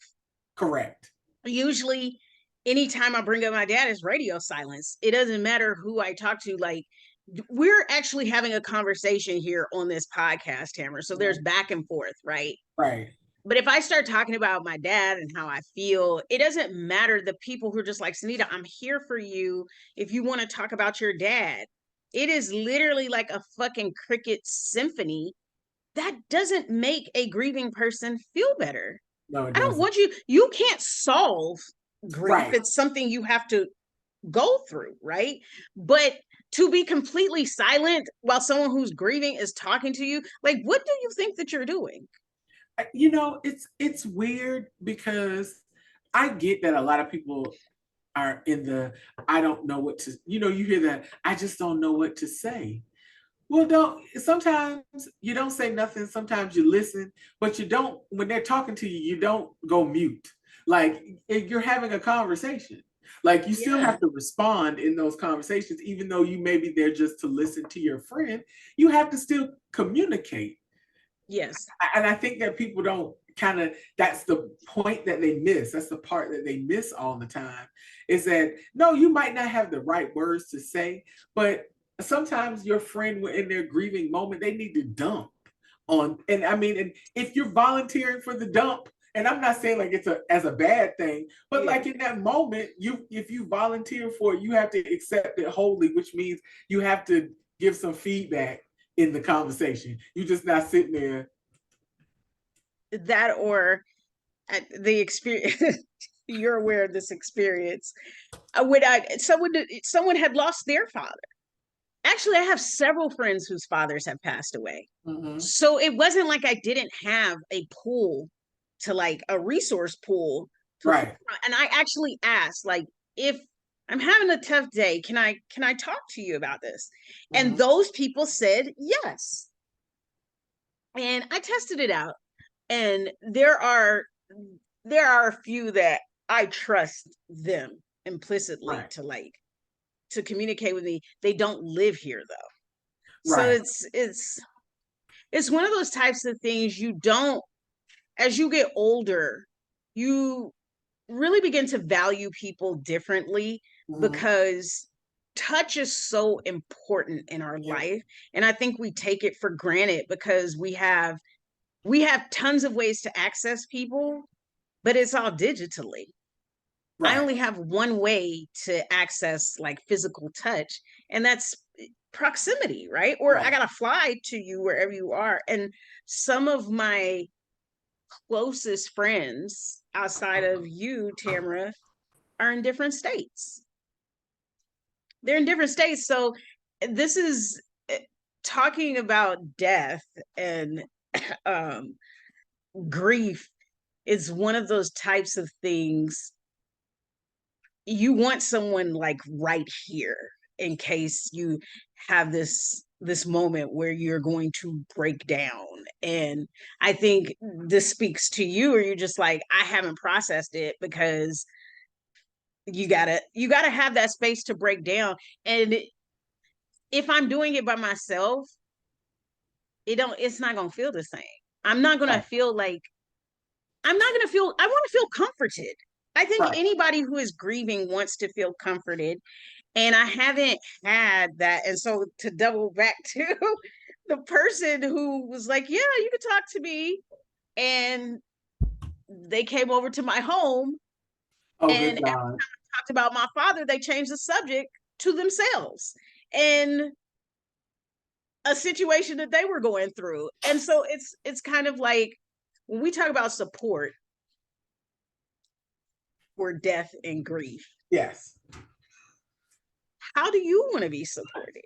Correct. Usually anytime I bring up my dad, is radio silence. It doesn't matter who I talk to. Like, we're actually having a conversation here on this podcast, Tamara. So there's back and forth, right? Right. But if I start talking about my dad and how I feel, it doesn't matter. The people who are just like, Sunita, I'm here for you if you want to talk about your dad. It is literally like a fucking cricket symphony. That doesn't make a grieving person feel better. No, it I don't doesn't. want you can't solve grief. Right. It's something you have to go through, right? But to be completely silent while someone who's grieving is talking to you, like, what do you think that you're doing? It's weird because I get that a lot of people are in the I don't know what to, you hear that I just don't know what to say. Well, sometimes you don't say nothing, sometimes you listen, but you don't, when they're talking to you, you don't go mute. Like, if you're having a conversation, like, you still have to respond in those conversations, even though you may be there just to listen to your friend, you have to still communicate. Yes. And I think that people don't that's the point that they miss. That's the part that they miss all the time, is that, no, you might not have the right words to say, but sometimes your friend in their grieving moment, they need to dump on, and I mean, and if you're volunteering for the dump, and I'm not saying like it's as a bad thing, but like in that moment, if you volunteer for it, you have to accept it wholly, which means you have to give some feedback in the conversation. You're just not sitting there. That, or the experience. You're aware of this experience when someone had lost their father. Actually, I have several friends whose fathers have passed away. So it wasn't like I didn't have a pool, to like a resource pool to, right. And I actually asked, like, if I'm having a tough day, can I talk to you about this? And those people said yes. And I tested it out. And there are a few that I trust them implicitly, right. to communicate with me. They don't live here though. Right. So it's one of those types of things you don't, as you get older, you really begin to value people differently, because touch is so important in our life. And I think we take it for granted because we have tons of ways to access people, but it's all digitally. Right. I only have one way to access like physical touch, and that's proximity, right? Or I gotta fly to you wherever you are. And some of my closest friends outside of you, Tamara, are in different states. They're in different states. So this is talking about death and grief is one of those types of things you want someone like right here in case you have this moment where you're going to break down. And I think this speaks to you, or you're just like, I haven't processed it, because you gotta have that space to break down. And if I'm doing it by myself, it's not gonna feel the same. I'm not gonna feel like I want to feel comforted. I think anybody who is grieving wants to feel comforted. And I haven't had that. And so to double back to the person who was like, yeah, you can talk to me. And they came over to my home, Oh, and good every God. time I talked about my father, they changed the subject to themselves and a situation that they were going through. And so it's kind of like when we talk about support for death and grief, Yes. how do you want to be supported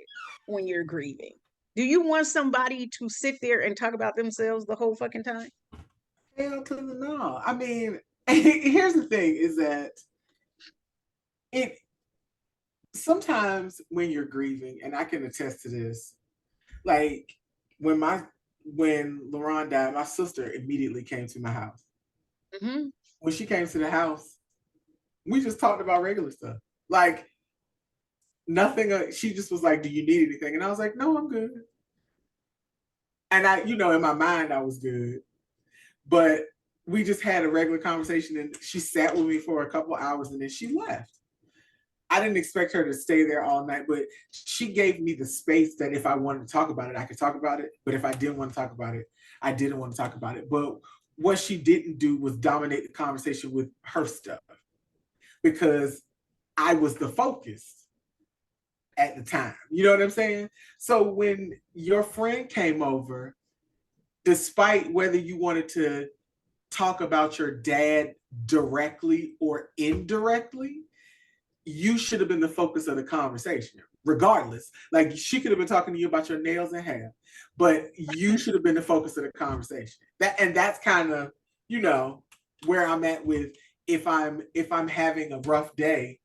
when you're grieving? Do you want somebody to sit there and talk about themselves the whole fucking time? Hell to the no. I mean, here's the thing is that it sometimes when you're grieving, and I can attest to this, like when my when LaRon died, my sister immediately came to my house. Mm-hmm. When she came to the house, we just talked about regular stuff. Like nothing, she just was like, "Do you need anything?" And I was like, "No, I'm good." And I, in my mind, I was good. But we just had a regular conversation and she sat with me for a couple hours and then she left. I didn't expect her to stay there all night, but she gave me the space that if I wanted to talk about it, I could talk about it. But if I didn't want to talk about it, I didn't want to talk about it. But what she didn't do was dominate the conversation with her stuff because I was the focus at the time. You know what I'm saying? So when your friend came over, despite whether you wanted to talk about your dad directly or indirectly, you should have been the focus of the conversation, regardless. Like she could have been talking to you about your nails and hair, but you should have been the focus of the conversation. That's kind of, where I'm at with if I'm having a rough day,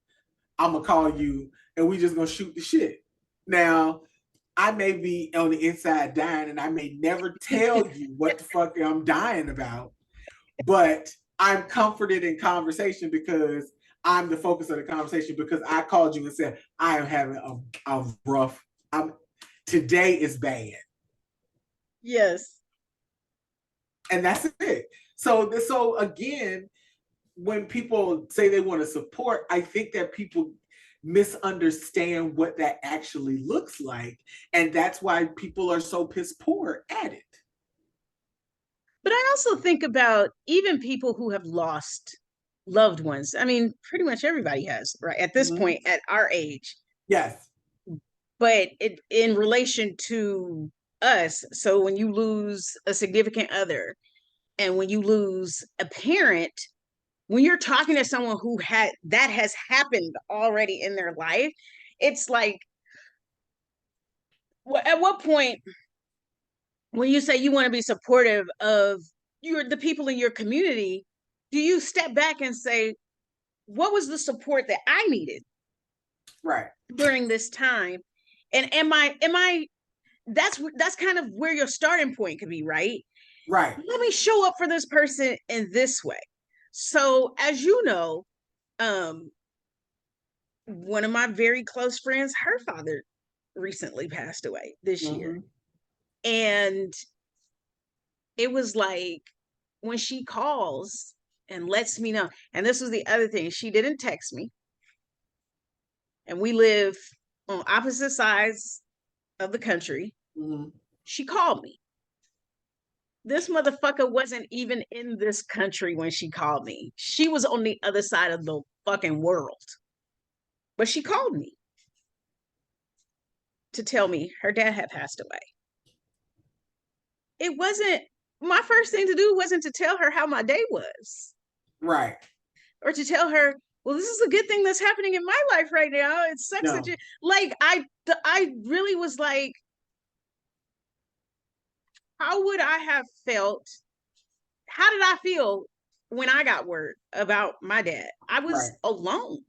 I'm gonna call you and we just gonna shoot the shit. Now, I may be on the inside dying and I may never tell you what the fuck I'm dying about, but I'm comforted in conversation because I'm the focus of the conversation because I called you and said, I am having a rough, today is bad. Yes. And that's it. So again, when people say they want to support, I think that people misunderstand what that actually looks like. And that's why people are so piss poor at it. But I also think about even people who have lost loved ones. I mean, pretty much everybody has, right? At this Mm-hmm. point, at our age. Yes. But in relation to us, so when you lose a significant other and when you lose a parent, when you're talking to someone who had that has happened already in their life, it's like, at what point when you say you want to be supportive of the people in your community, do you step back and say, what was the support that I needed Right. during this time? And am I that's kind of where your starting point could be, right? Right. Let me show up for this person in this way. So as you know, um, one of my very close friends, her father recently passed away this year. Mm-hmm. And it was like when she calls and lets me know, and this was the other thing, she didn't text me, and we live on opposite sides of the country. Mm-hmm. She called me. This motherfucker wasn't even in this country when she called me. She was on the other side of the fucking world. But she called me to tell me her dad had passed away. It wasn't my first thing to do wasn't to tell her how my day was Right. or to tell her, well, this is a good thing that's happening in my life right now. It sucks that No. you like I really was like, how would I have felt? How did I feel when I got word about my dad? I was Right. alone.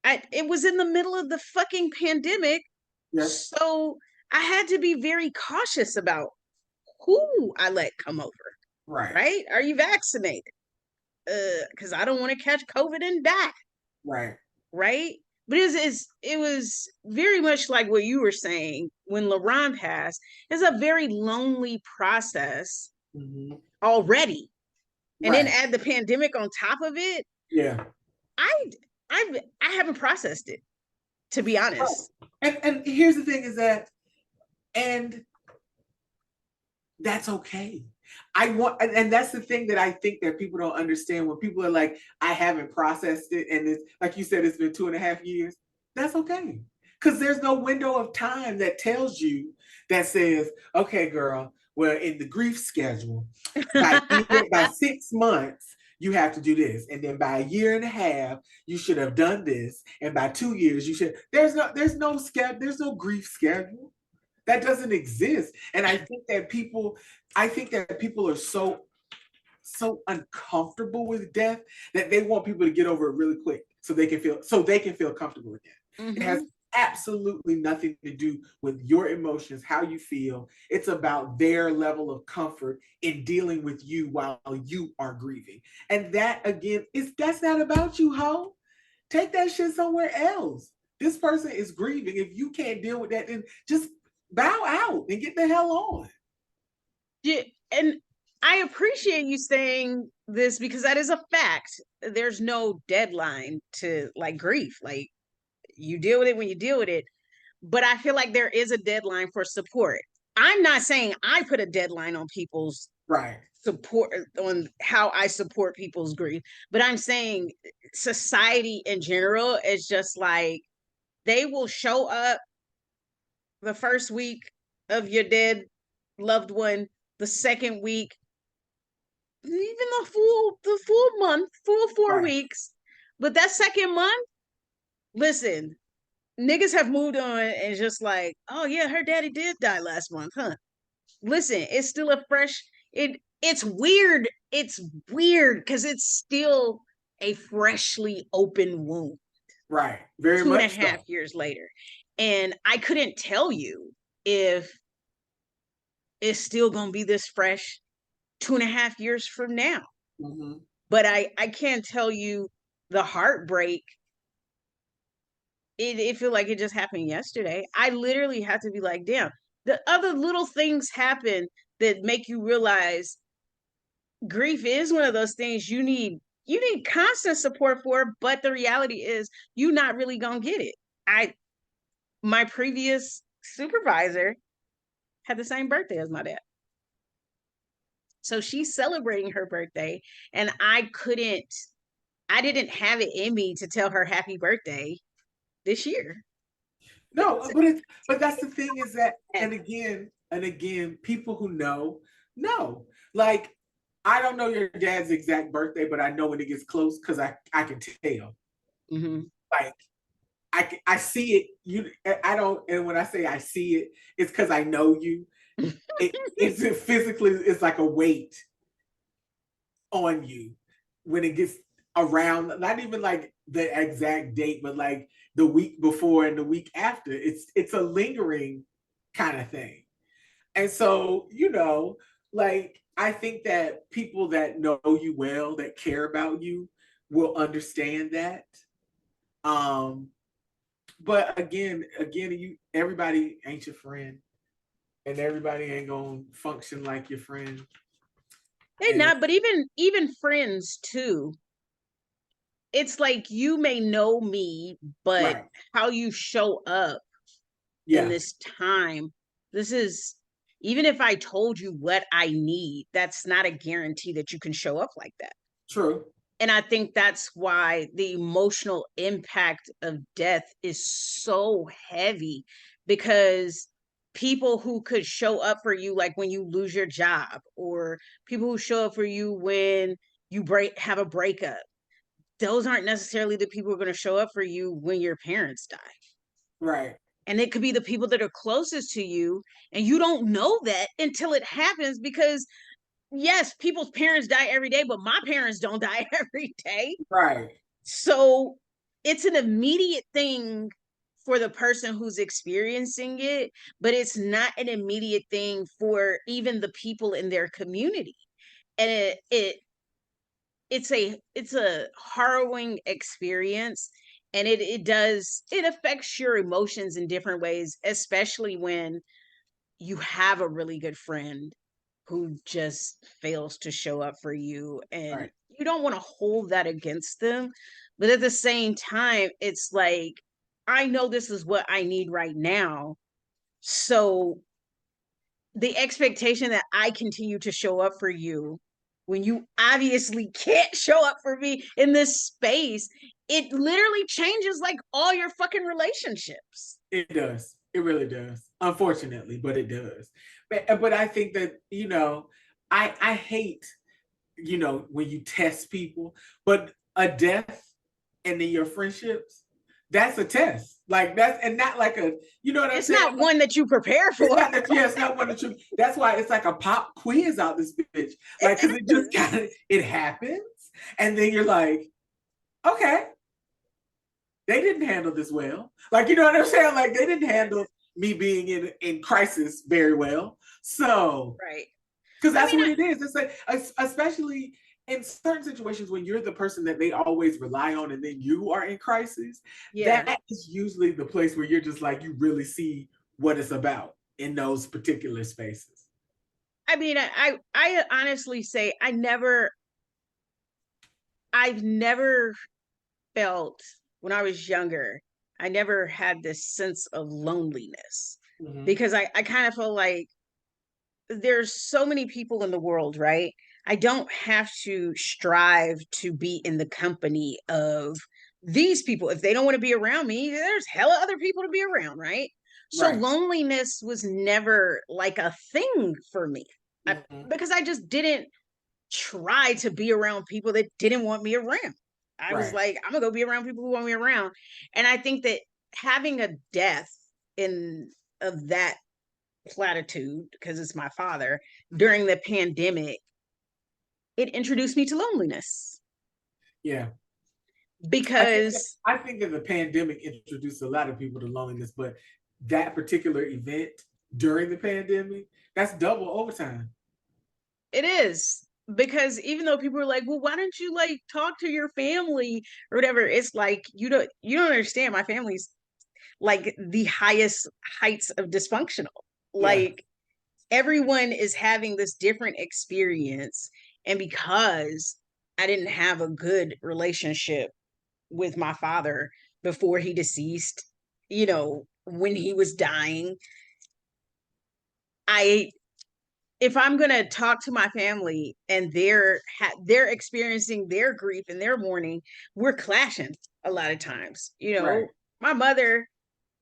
It was in the middle of the fucking pandemic. Yes. So I had to be very cautious about who I let come over, Right. right? Are you vaccinated? Because I don't want to catch COVID and die, Right. right? But it was very much like what you were saying when LaRon passed. It's a very lonely process Mm-hmm. already. And then Right. add the pandemic on top of it. Yeah. I I haven't processed it. to be honest. And here's the thing is that, and that's okay. And that's the thing that I think that people don't understand when people are like, I haven't processed it. And it's like you said, it's been 2.5 years. That's okay. Because there's no window of time that tells you that says, okay, girl, well, in the grief schedule, by 6 months, you have to do this. And then by a year and a half, you should have done this. And by 2 years, you should. There's no grief schedule. That doesn't exist. And I think that people are so uncomfortable with death that they want people to get over it really quick so they can feel comfortable again. It has absolutely nothing to do with your emotions, how you feel. It's about their level of comfort in dealing with you while you are grieving. And that again that's not about you, ho. Take that shit somewhere else. This person is grieving. If you can't deal with that, then just bow out and get the hell on. Yeah, and I appreciate you saying this because that is a fact. There's no deadline to like grief. Like you deal with it when you deal with it. But I feel like there is a deadline for support. I'm not saying I put a deadline on people's right support on how I support people's grief, but I'm saying society in general is just like they will show up the first week of your dead loved one, the second week, even the full month, full four right weeks. But that second month, listen, niggas have moved on and just like, oh yeah, her daddy did die last month, huh? Listen, it's still a fresh it's weird. It's weird because it's still a freshly open wound right very two and a much half so. years later. And I couldn't tell you if it's still gonna be this fresh 2.5 years from now. Mm-hmm. But I can't tell you the heartbreak. It feel like it just happened yesterday. I literally had to be like, damn, the other little things happen that make you realize grief is one of those things you need constant support for, but the reality is you not really gonna get it. I My previous supervisor had the same birthday as my dad. So she's celebrating her birthday and I didn't have it in me to tell her happy birthday this year. No, but that's the thing is that, and again, people who know. Like, I don't know your dad's exact birthday, but I know when it gets close because I can tell. Mm-hmm. Like, I see it. I don't, and when I say I see it, it's because I know you. It's physically, it's like a weight on you when it gets around, not even like the exact date, but like the week before and the week after. It's a lingering kind of thing. And so, like, I think that people that know you well, that care about you, will understand that. Um, but again, everybody ain't your friend, and everybody ain't gonna function like your friend. They're And not, but even friends too. It's like you may know me, but right, how you show up in yeah, this time, this is even if I told you what I need, that's not a guarantee that you can show up like that. true, And I think that's why the emotional impact of death is so heavy because people who could show up for you like when you lose your job or people who show up for you when you have a breakup, those aren't necessarily the people who are going to show up for you when your parents die. right, And it could be the people that are closest to you and you don't know that until it happens because yes, people's parents die every day, but my parents don't die every day. right, So it's an immediate thing for the person who's experiencing it, but it's not an immediate thing for even the people in their community. And it's a harrowing experience and it affects your emotions in different ways, especially when you have a really good friend who just fails to show up for you and right, you don't want to hold that against them, but at the same time it's like I know this is what I need right now. So the expectation that I continue to show up for you when you obviously can't show up for me in this space, it literally changes like all your fucking relationships. It does. It really does. Unfortunately, but it does. But I think that, I hate, when you test people, but a death and then your friendships, that's a test. Like that's and not like a, you know what I'm It's saying? not one that you prepare It's for. not that, yeah, it's not one that you, that's why it's like a pop quiz out this bitch. Like, cause it just kind of, it happens. And then you're like, okay, they didn't handle this well. Like, you know what I'm saying? Like they didn't handle me being in crisis very well. So, Right. because I that's mean, what it is. It's like, especially in certain situations when you're the person that they always rely on, and then you are in crisis. yeah. That is usually the place where you're just like, you really see what it's about in those particular spaces. I mean, I honestly say I've never felt when I was younger, I never had this sense of loneliness Mm-hmm. because I kind of feel like there's so many people in the world, right? I don't have to strive to be in the company of these people. If they don't want to be around me, there's hella other people to be around, right? So Right. loneliness was never like a thing for me Mm-hmm. because I just didn't try to be around people that didn't want me around. I was Right. like, I'm gonna go be around people who want me around. And I think that having a death in of that platitude, because it's my father, during the pandemic, it introduced me to loneliness. Yeah. Because I think that the pandemic introduced a lot of people to loneliness, but that particular event during the pandemic, that's double overtime. it is. Because even though people are like, well, why don't you like talk to your family or whatever? It's like you don't understand. My family's like the highest heights of dysfunctional. Yeah. Like everyone is having this different experience. And because I didn't have a good relationship with my father before he deceased, when he was dying, I if I'm going to talk to my family and they're experiencing their grief and their mourning, we're clashing a lot of times. Right. My mother,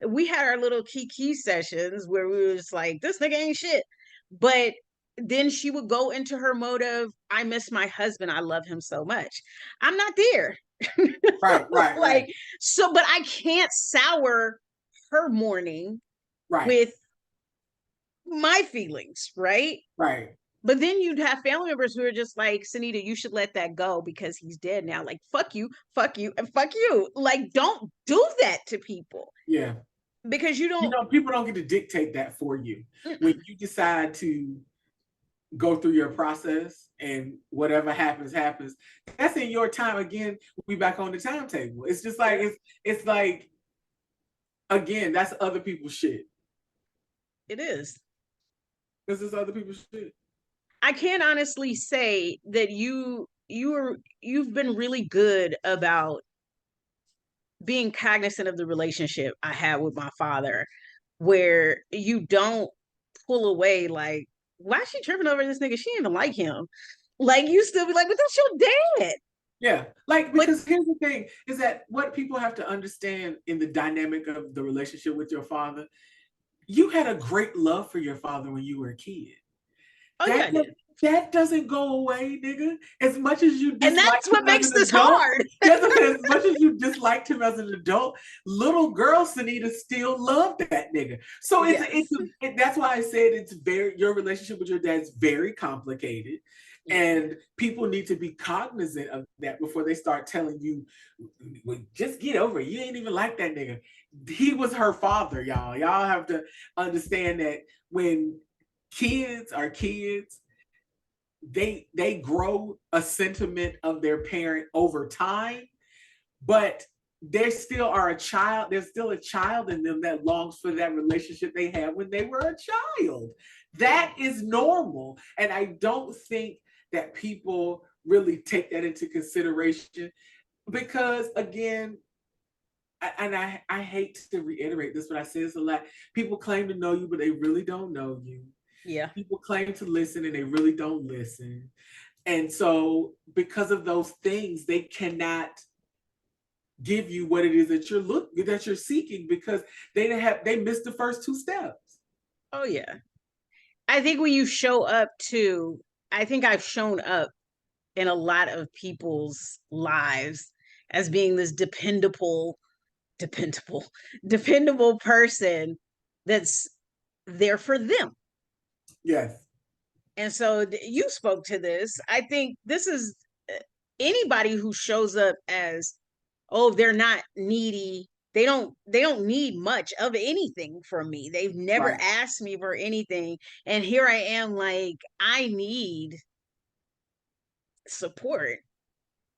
we had our little kiki sessions where we was like, this nigga ain't shit. But then she would go into her mode of, I miss my husband. I love him so much. I'm not there. Right. Right. Right. Like, so, but I can't sour her mourning Right. with my feelings, right? Right. But then you'd have family members who are just like, Sunita, you should let that go because he's dead now. Like, fuck you, and fuck you. Like, don't do that to people Yeah. because you don't. People don't get to dictate that for you. When you decide to go through your process and whatever happens, happens, that's in your time. Again, we back on the timetable. It's just like, it's like, again, that's other people's shit. It is. This is other people's shit. I can honestly say that you've been really good about being cognizant of the relationship I had with my father, where you don't pull away like, why is she tripping over this nigga? She didn't even like him. Like you still be like, but that's your dad. Yeah, like, But because here's the thing is that what people have to understand in the dynamic of the relationship with your father, you had a great love for your father when you were a kid. oh yeah, That I did. that doesn't go away, nigga. As much as you And that's disliked what him as makes an this adult, hard. as much as you disliked him as an adult, little girl Sunita still loved that nigga. So Yes. that's why I said it's very, your relationship with your dad is very complicated. And people need to be cognizant of that before they start telling you, well, just get over it. You ain't even like that nigga. He was her father, y'all. Y'all have to understand that when kids are kids, they grow a sentiment of their parent over time, but they still are a child. There's still a child in them that longs for that relationship they had when they were a child. That is normal. And I don't think that people really take that into consideration because, again, I hate to reiterate this, but I say this a lot. People claim to know you, but they really don't know you. Yeah. People claim to listen and they really don't listen. And so because of those things, they cannot give you what it is that you're seeking because they missed the first two steps. Oh yeah. I think when you show up to, I think I've shown up in a lot of people's lives as being this dependable, dependable person that's there for them. Yes. And so you spoke to this. I think this is anybody who shows up as, oh, they're not needy. They don't need much of anything from me. They've never Right. asked me for anything. And here I am like, I need support. And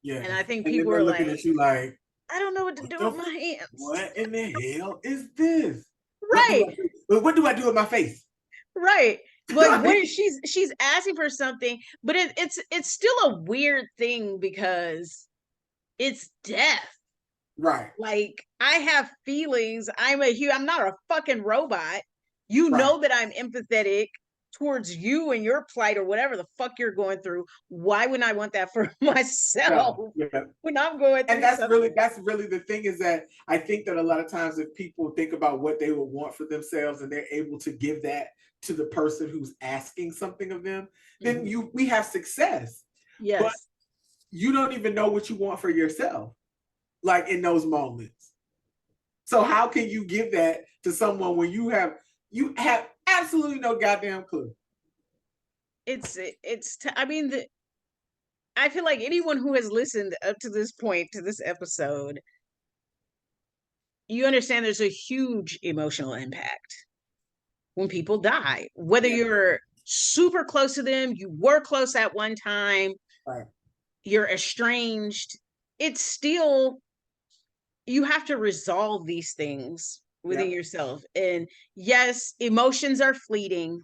Yes. I think And then people they're are looking like, at you like, I don't know what to what do the with my hands. what in the hell is this? What do Right. I do? What do I do with my face? Right. Like what is she's asking for something, but it's still a weird thing because it's death. Right. Like I have feelings. I'm not a fucking robot. You Right. know that I'm empathetic towards you and your plight or whatever the fuck you're going through. Why wouldn't I want that for myself No. Yeah. when I'm going And through something? that's really the thing is that I think that a lot of times if people think about what they would want for themselves and they're able to give that to the person who's asking something of them, then Mhm. we have success. But Yes. you don't even know what you want for yourself, like in those moments. So how can you give that to someone when you have absolutely no goddamn clue? I mean I feel like anyone who has listened up to this point to this episode, you understand there's a huge emotional impact when people die, whether Yeah. you're super close to them, you were close at one time, Right. you're estranged, it's still, you have to resolve these things within Yep. yourself. And yes, emotions are fleeting,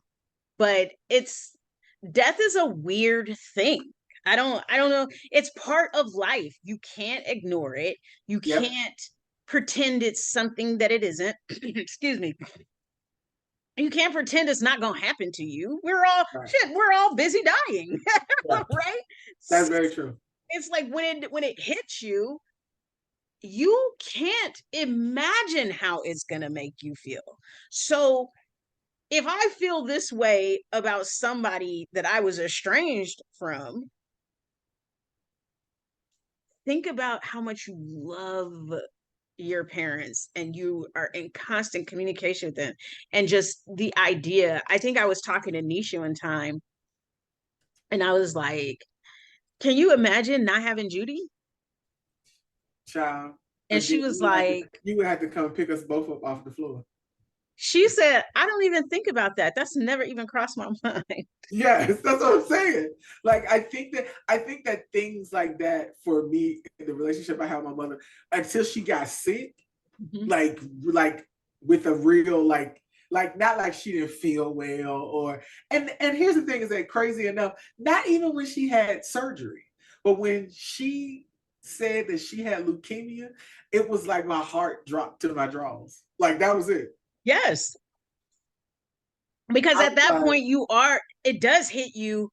but it's death is a weird thing. I don't know. It's part of life. You can't ignore it. You Yep. can't pretend it's something that it isn't. Excuse me. You can't pretend it's not going to happen to you. Right. We're all busy dying. Yeah. Right? That's very true. It's like when it hits you, you can't imagine how it's going to make you feel. So if I feel this way about somebody that I was estranged from, think about how much you love your parents and you are in constant communication with them. And just the idea, I think I was talking to Nisha one time and I was like, can you imagine not having Judy? Child. And she Again, was like, you would have to come pick us both up off the floor. she said, I don't even think about that. That's never even crossed my mind. Yes, that's what I'm saying. Like I think that things like that for me in the relationship I have with my mother until she got sick, Mhm. like with a real like not like she didn't feel well or and here's the thing is that crazy enough, not even when she had surgery, but when she said that she had leukemia, it was like my heart dropped to my drawers. Like that was it. Yes. Because I at was that like, point, it does hit you.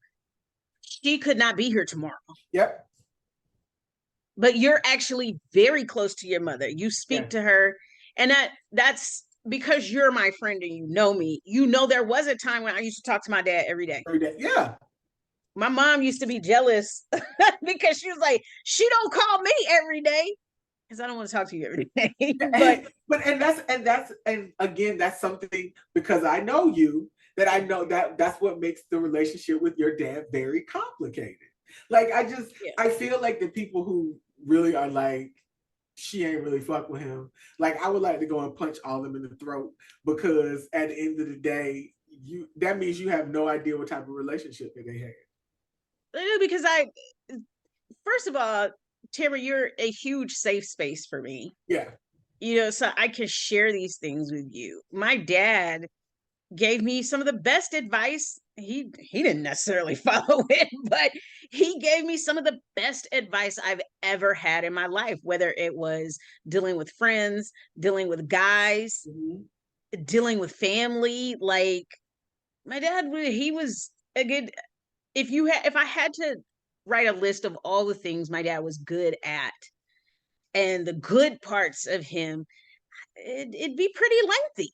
She could not be here tomorrow, yep, but you're actually very close to your mother. You speak yeah, to her, and that's because you're my friend and you know me. You know, there was a time when I used to talk to my dad every day. every day. Yeah. My mom used to be jealous because she was like, she don't call me every day because I don't want to talk to you every day. But And again that's something because I know you that I know that that's what makes the relationship with your dad very complicated. Like yeah, I feel like the people who really are like she ain't really fuck with him. Like I would like to go and punch all of them in the throat because at the end of the day, you that means you have no idea what type of relationship that they had. because first of all, Tamara, you're a huge safe space for me. Yeah. So I can share these things with you. My dad gave me some of the best advice he didn't necessarily follow it, but he gave me some of the best advice I've ever had in my life, whether it was dealing with friends, dealing with guys, Mhm. dealing with family. Like my dad, he was a good. If I had to write a list of all the things my dad was good at and the good parts of him, it'd be pretty lengthy.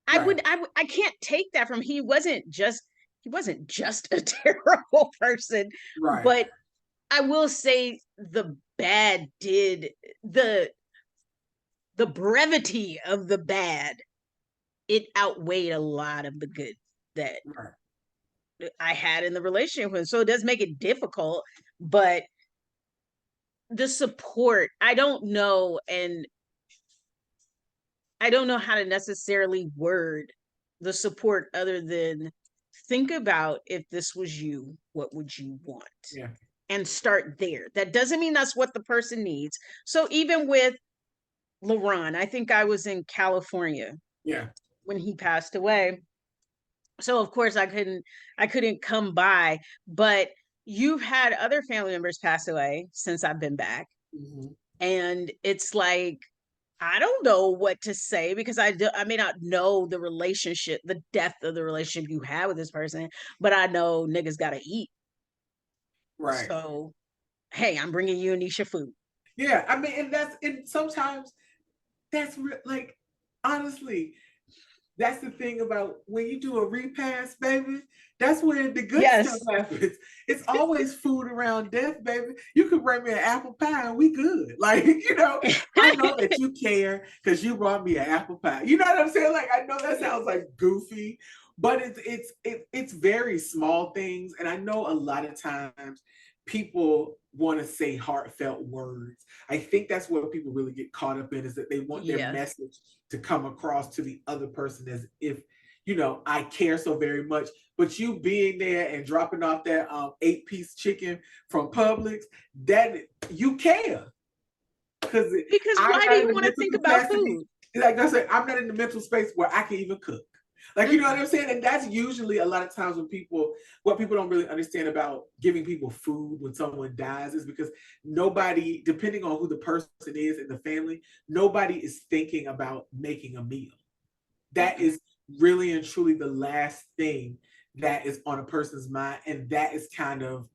Right. I can't take that from he wasn't just a terrible person, Right. but I will say the bad did the brevity of the bad, it outweighed a lot of the good that Right. I had in the relationship with him. So it does make it difficult, but the support, I don't know how to necessarily word the support other than think about, if this was you, what would you want? Yeah. And start there. That doesn't mean that's what the person needs. So even with LaRon, I think I was in California Yeah. when he passed away. So of course I couldn't come by, but you've had other family members pass away since I've been back. Mhm. And it's like I don't know what to say because I may not know the relationship, the depth of the relationship you have with this person, but I know niggas gotta eat. Right. So, hey, I'm bringing you Anisha food. Yeah. I mean, and that's and sometimes like honestly, that's the thing about when you do a repass, baby. That's when the good stuff Yes. happens. It's always food around death, baby. You can bring me an apple pie and we good. Like, I know that you care because you brought me an apple pie. You know what I'm saying? Like, I know that sounds like goofy, but it's very small things. And I know a lot of times people want to say heartfelt words. I think that's what people really get caught up in is that they want their Yeah. message to come across to the other person as if, I care so very much. But you being there and dropping off that 8-piece chicken from Publix, that you care. Because Because I'm why do not in you the want to mental think about capacity. food? Like I said, I'm not in the mental space where I can even cook. Like, you know what Mm-mm. I'm saying? And that's usually a lot of times what people don't really understand about giving people food when someone dies is because nobody, depending on who the person is in the family, nobody is thinking about making a meal. That Mm-mm. is really and truly the last thing that is on a person's mind. And that is kind of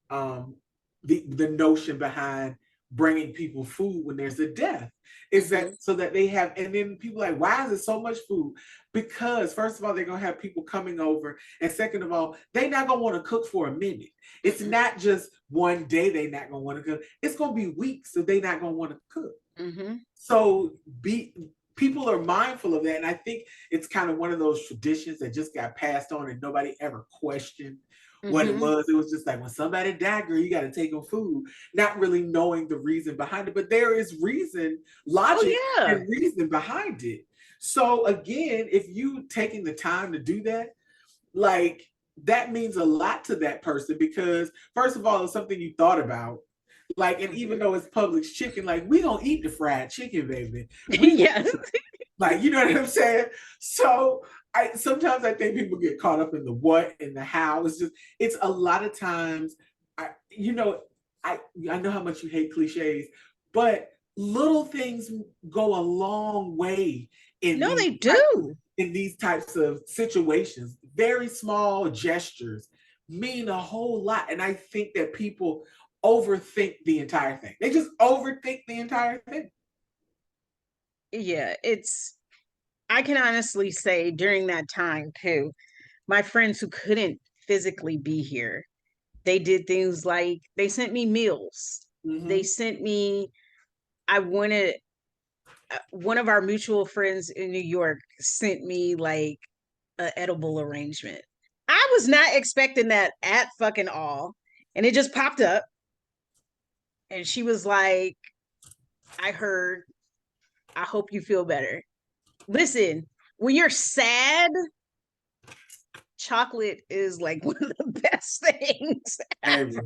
um, the notion behind bringing people food when there's a death is that Mm-hmm. so that they have, and then people are like, why is it so much food? Because first of all, they're gonna have people coming over, and second of all, they're not gonna want to cook for a minute. It's Mm-mm. not just one day they're not gonna want to cook, it's gonna be weeks that they're not gonna want to cook. Mm-hmm. So be people are mindful of that. And I think it's kind of one of those traditions that just got passed on and nobody ever questioned what it Mm-hmm. was. It was just like when somebody died, girl, you got to take them food, not really knowing the reason behind it. But there is reason, Oh logic, yeah. and reason behind it. So again, if you taking the time to do that, like that means a lot to that person because first of all, it's something you thought about. Like, and even Mm-hmm. though it's Publix chicken, like we don't eat the fried chicken, baby. We Yes. like, you know what I'm saying? So I sometimes I think people get caught up in the what and the how. It's a lot of times I I know how much you hate cliches, but little things go a long way in No, these they types do. in these types of situations. Very small gestures mean a whole lot. And I think that people overthink the entire thing. They just overthink the entire thing. Yeah, I can honestly say during that time too, my friends who couldn't physically be here, they did things like they sent me meals. They Mm-hmm. sent me, I wanted, one of our mutual friends in New York sent me like a edible arrangement. I was not expecting that at fucking all. And it just popped up. And she was like, I heard, I hope you feel better. Listen, when you're sad, chocolate is like one of the best things Baby, ever.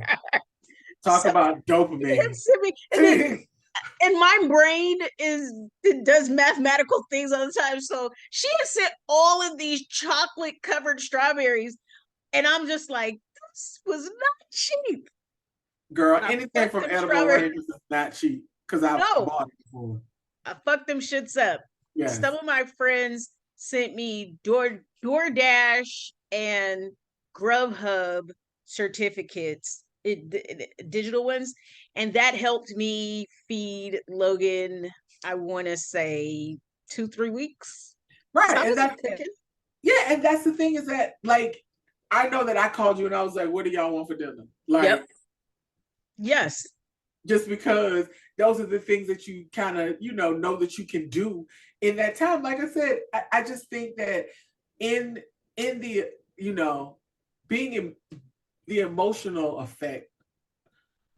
talk So about dopamine. it's me, and then and my brain it does mathematical things all the time. So she has sent all of these chocolate covered strawberries, And I'm just like, this was not cheap. Girl, I anything fucked from them edible strawberries. ranges is not cheap because I've No, bought it before. I fucked them shits up. Yes. Some of my friends sent me DoorDash and Grubhub certificates, digital ones, and that helped me feed Logan. I want to say 2-3 weeks. So Right. I And wasn't that's cooking. yeah, and that's the thing is that like I know that I called you and I was like, what do y'all want for dinner? Yep. Like Yes. just because those are the things that you kind of, know that you can do in that time. Like I said, I just think that in the, being in the emotional effect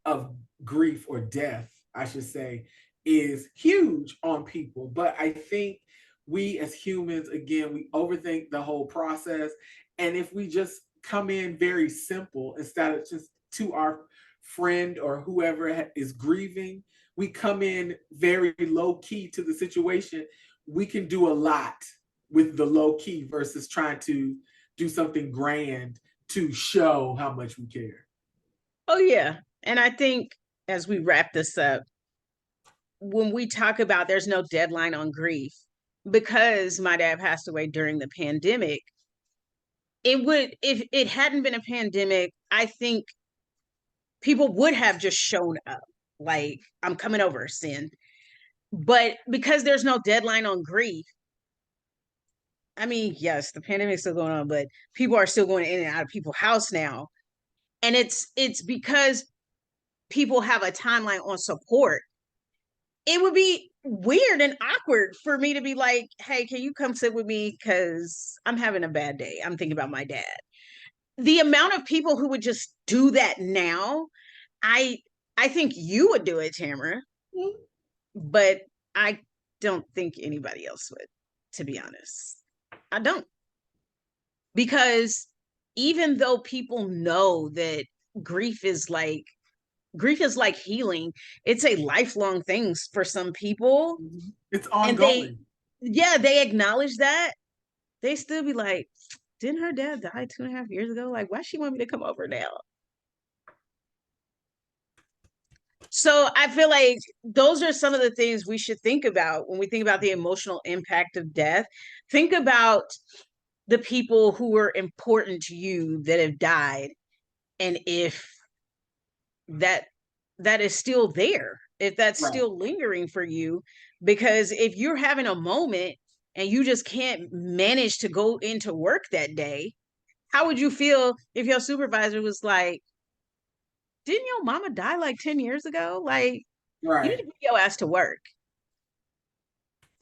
of grief or death, I should say, is huge on people. But I think we as humans, again, we overthink the whole process. And if we just come in very simple instead of just to our friend or whoever is grieving, we come in very low key to the situation. We can do a lot with the low key versus trying to do something grand to show how much we care. Oh, yeah. And I think as we wrap this up, when we talk about there's no deadline on grief, because my dad passed away during the pandemic, it would, if it hadn't been a pandemic, I think people would have just shown up. Like, I'm coming over, Syn. But because there's no deadline on grief, I mean, yes, the pandemic's still going on, but people are still going in and out of people's house now. And it's because people have a timeline on support. It would be weird and awkward for me to be like, hey, can you come sit with me? Because I'm having a bad day. I'm thinking about my dad. The amount of people who would just do that now, I I think you would do it, Tamara, but I don't think anybody else would, to be honest. I don't. Because even though people know that grief is like grief is like healing, it's a lifelong thing for some people. It's And they, ongoing. yeah, they acknowledge that. They still be like, didn't her dad die 2.5 years ago? Like, why she want me to come over now? So I feel like those are some of the things we should think about when we think about the emotional impact of death. Think about the people who were important to you that have died, and if that that is still there, if that's Right. still lingering for you, because if you're having a moment and you just can't manage to go into work that day, how would you feel if your supervisor was like, didn't your mama die like 10 years ago? Like, you need Right. to bring your ass to work.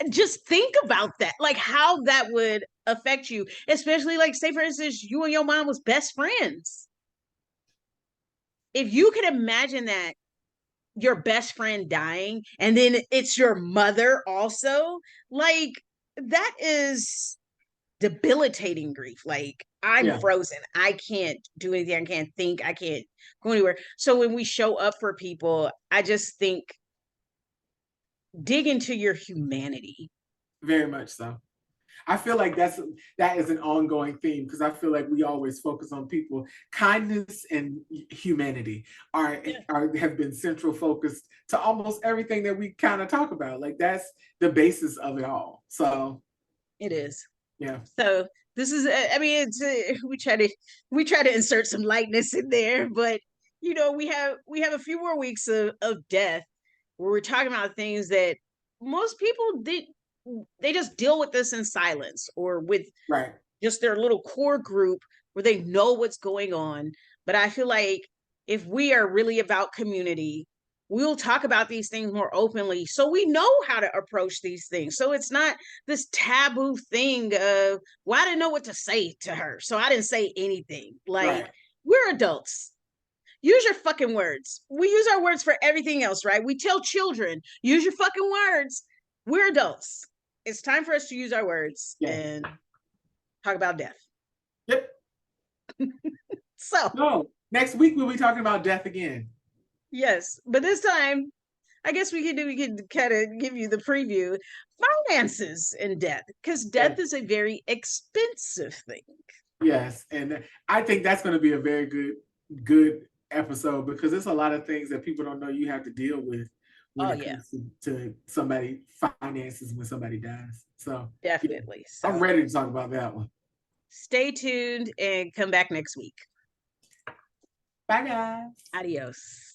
Just think about that, like how that would affect you, especially like say for instance you and your mom was best friends. If you could imagine that your best friend dying and then it's your mother also, like that is debilitating grief. Like I'm Yeah. frozen, I can't do anything, I can't think, I can't go anywhere. So when we show up for people, I just think dig into your humanity. Very much so. I feel like that is an ongoing theme because I feel like we always focus on people. Kindness and humanity Yeah, are have been central focused to almost everything that we kind of talk about. Like that's the basis of it all. So it is. yeah. So this is, I mean, it's we try to insert some lightness in there, but we have a few more weeks of death where we're talking about things that most people they just deal with this in silence or with Right. just their little core group where they know what's going on. But I feel like if we are really about community, we'll talk about these things more openly so we know how to approach these things. So it's not this taboo thing of, well, I didn't know what to say to her, so I didn't say anything. Like, Right. we're adults. Use your fucking words. We use our words for everything else, right? We tell children, use your fucking words. We're adults. It's time for us to use our words Yes. and talk about death. Yep. So, No. Next week we'll be talking about death again. yes, but this time, I guess we could kind of give you the preview finances and death, because death Yes. is a very expensive thing. Yes, and I think that's going to be a very good episode because there's a lot of things that people don't know you have to deal with when Oh it yeah, comes to somebody finances when somebody dies. So yeah, definitely. I'm So ready to talk about that one. stay tuned and come back next week. Bye guys. Adios.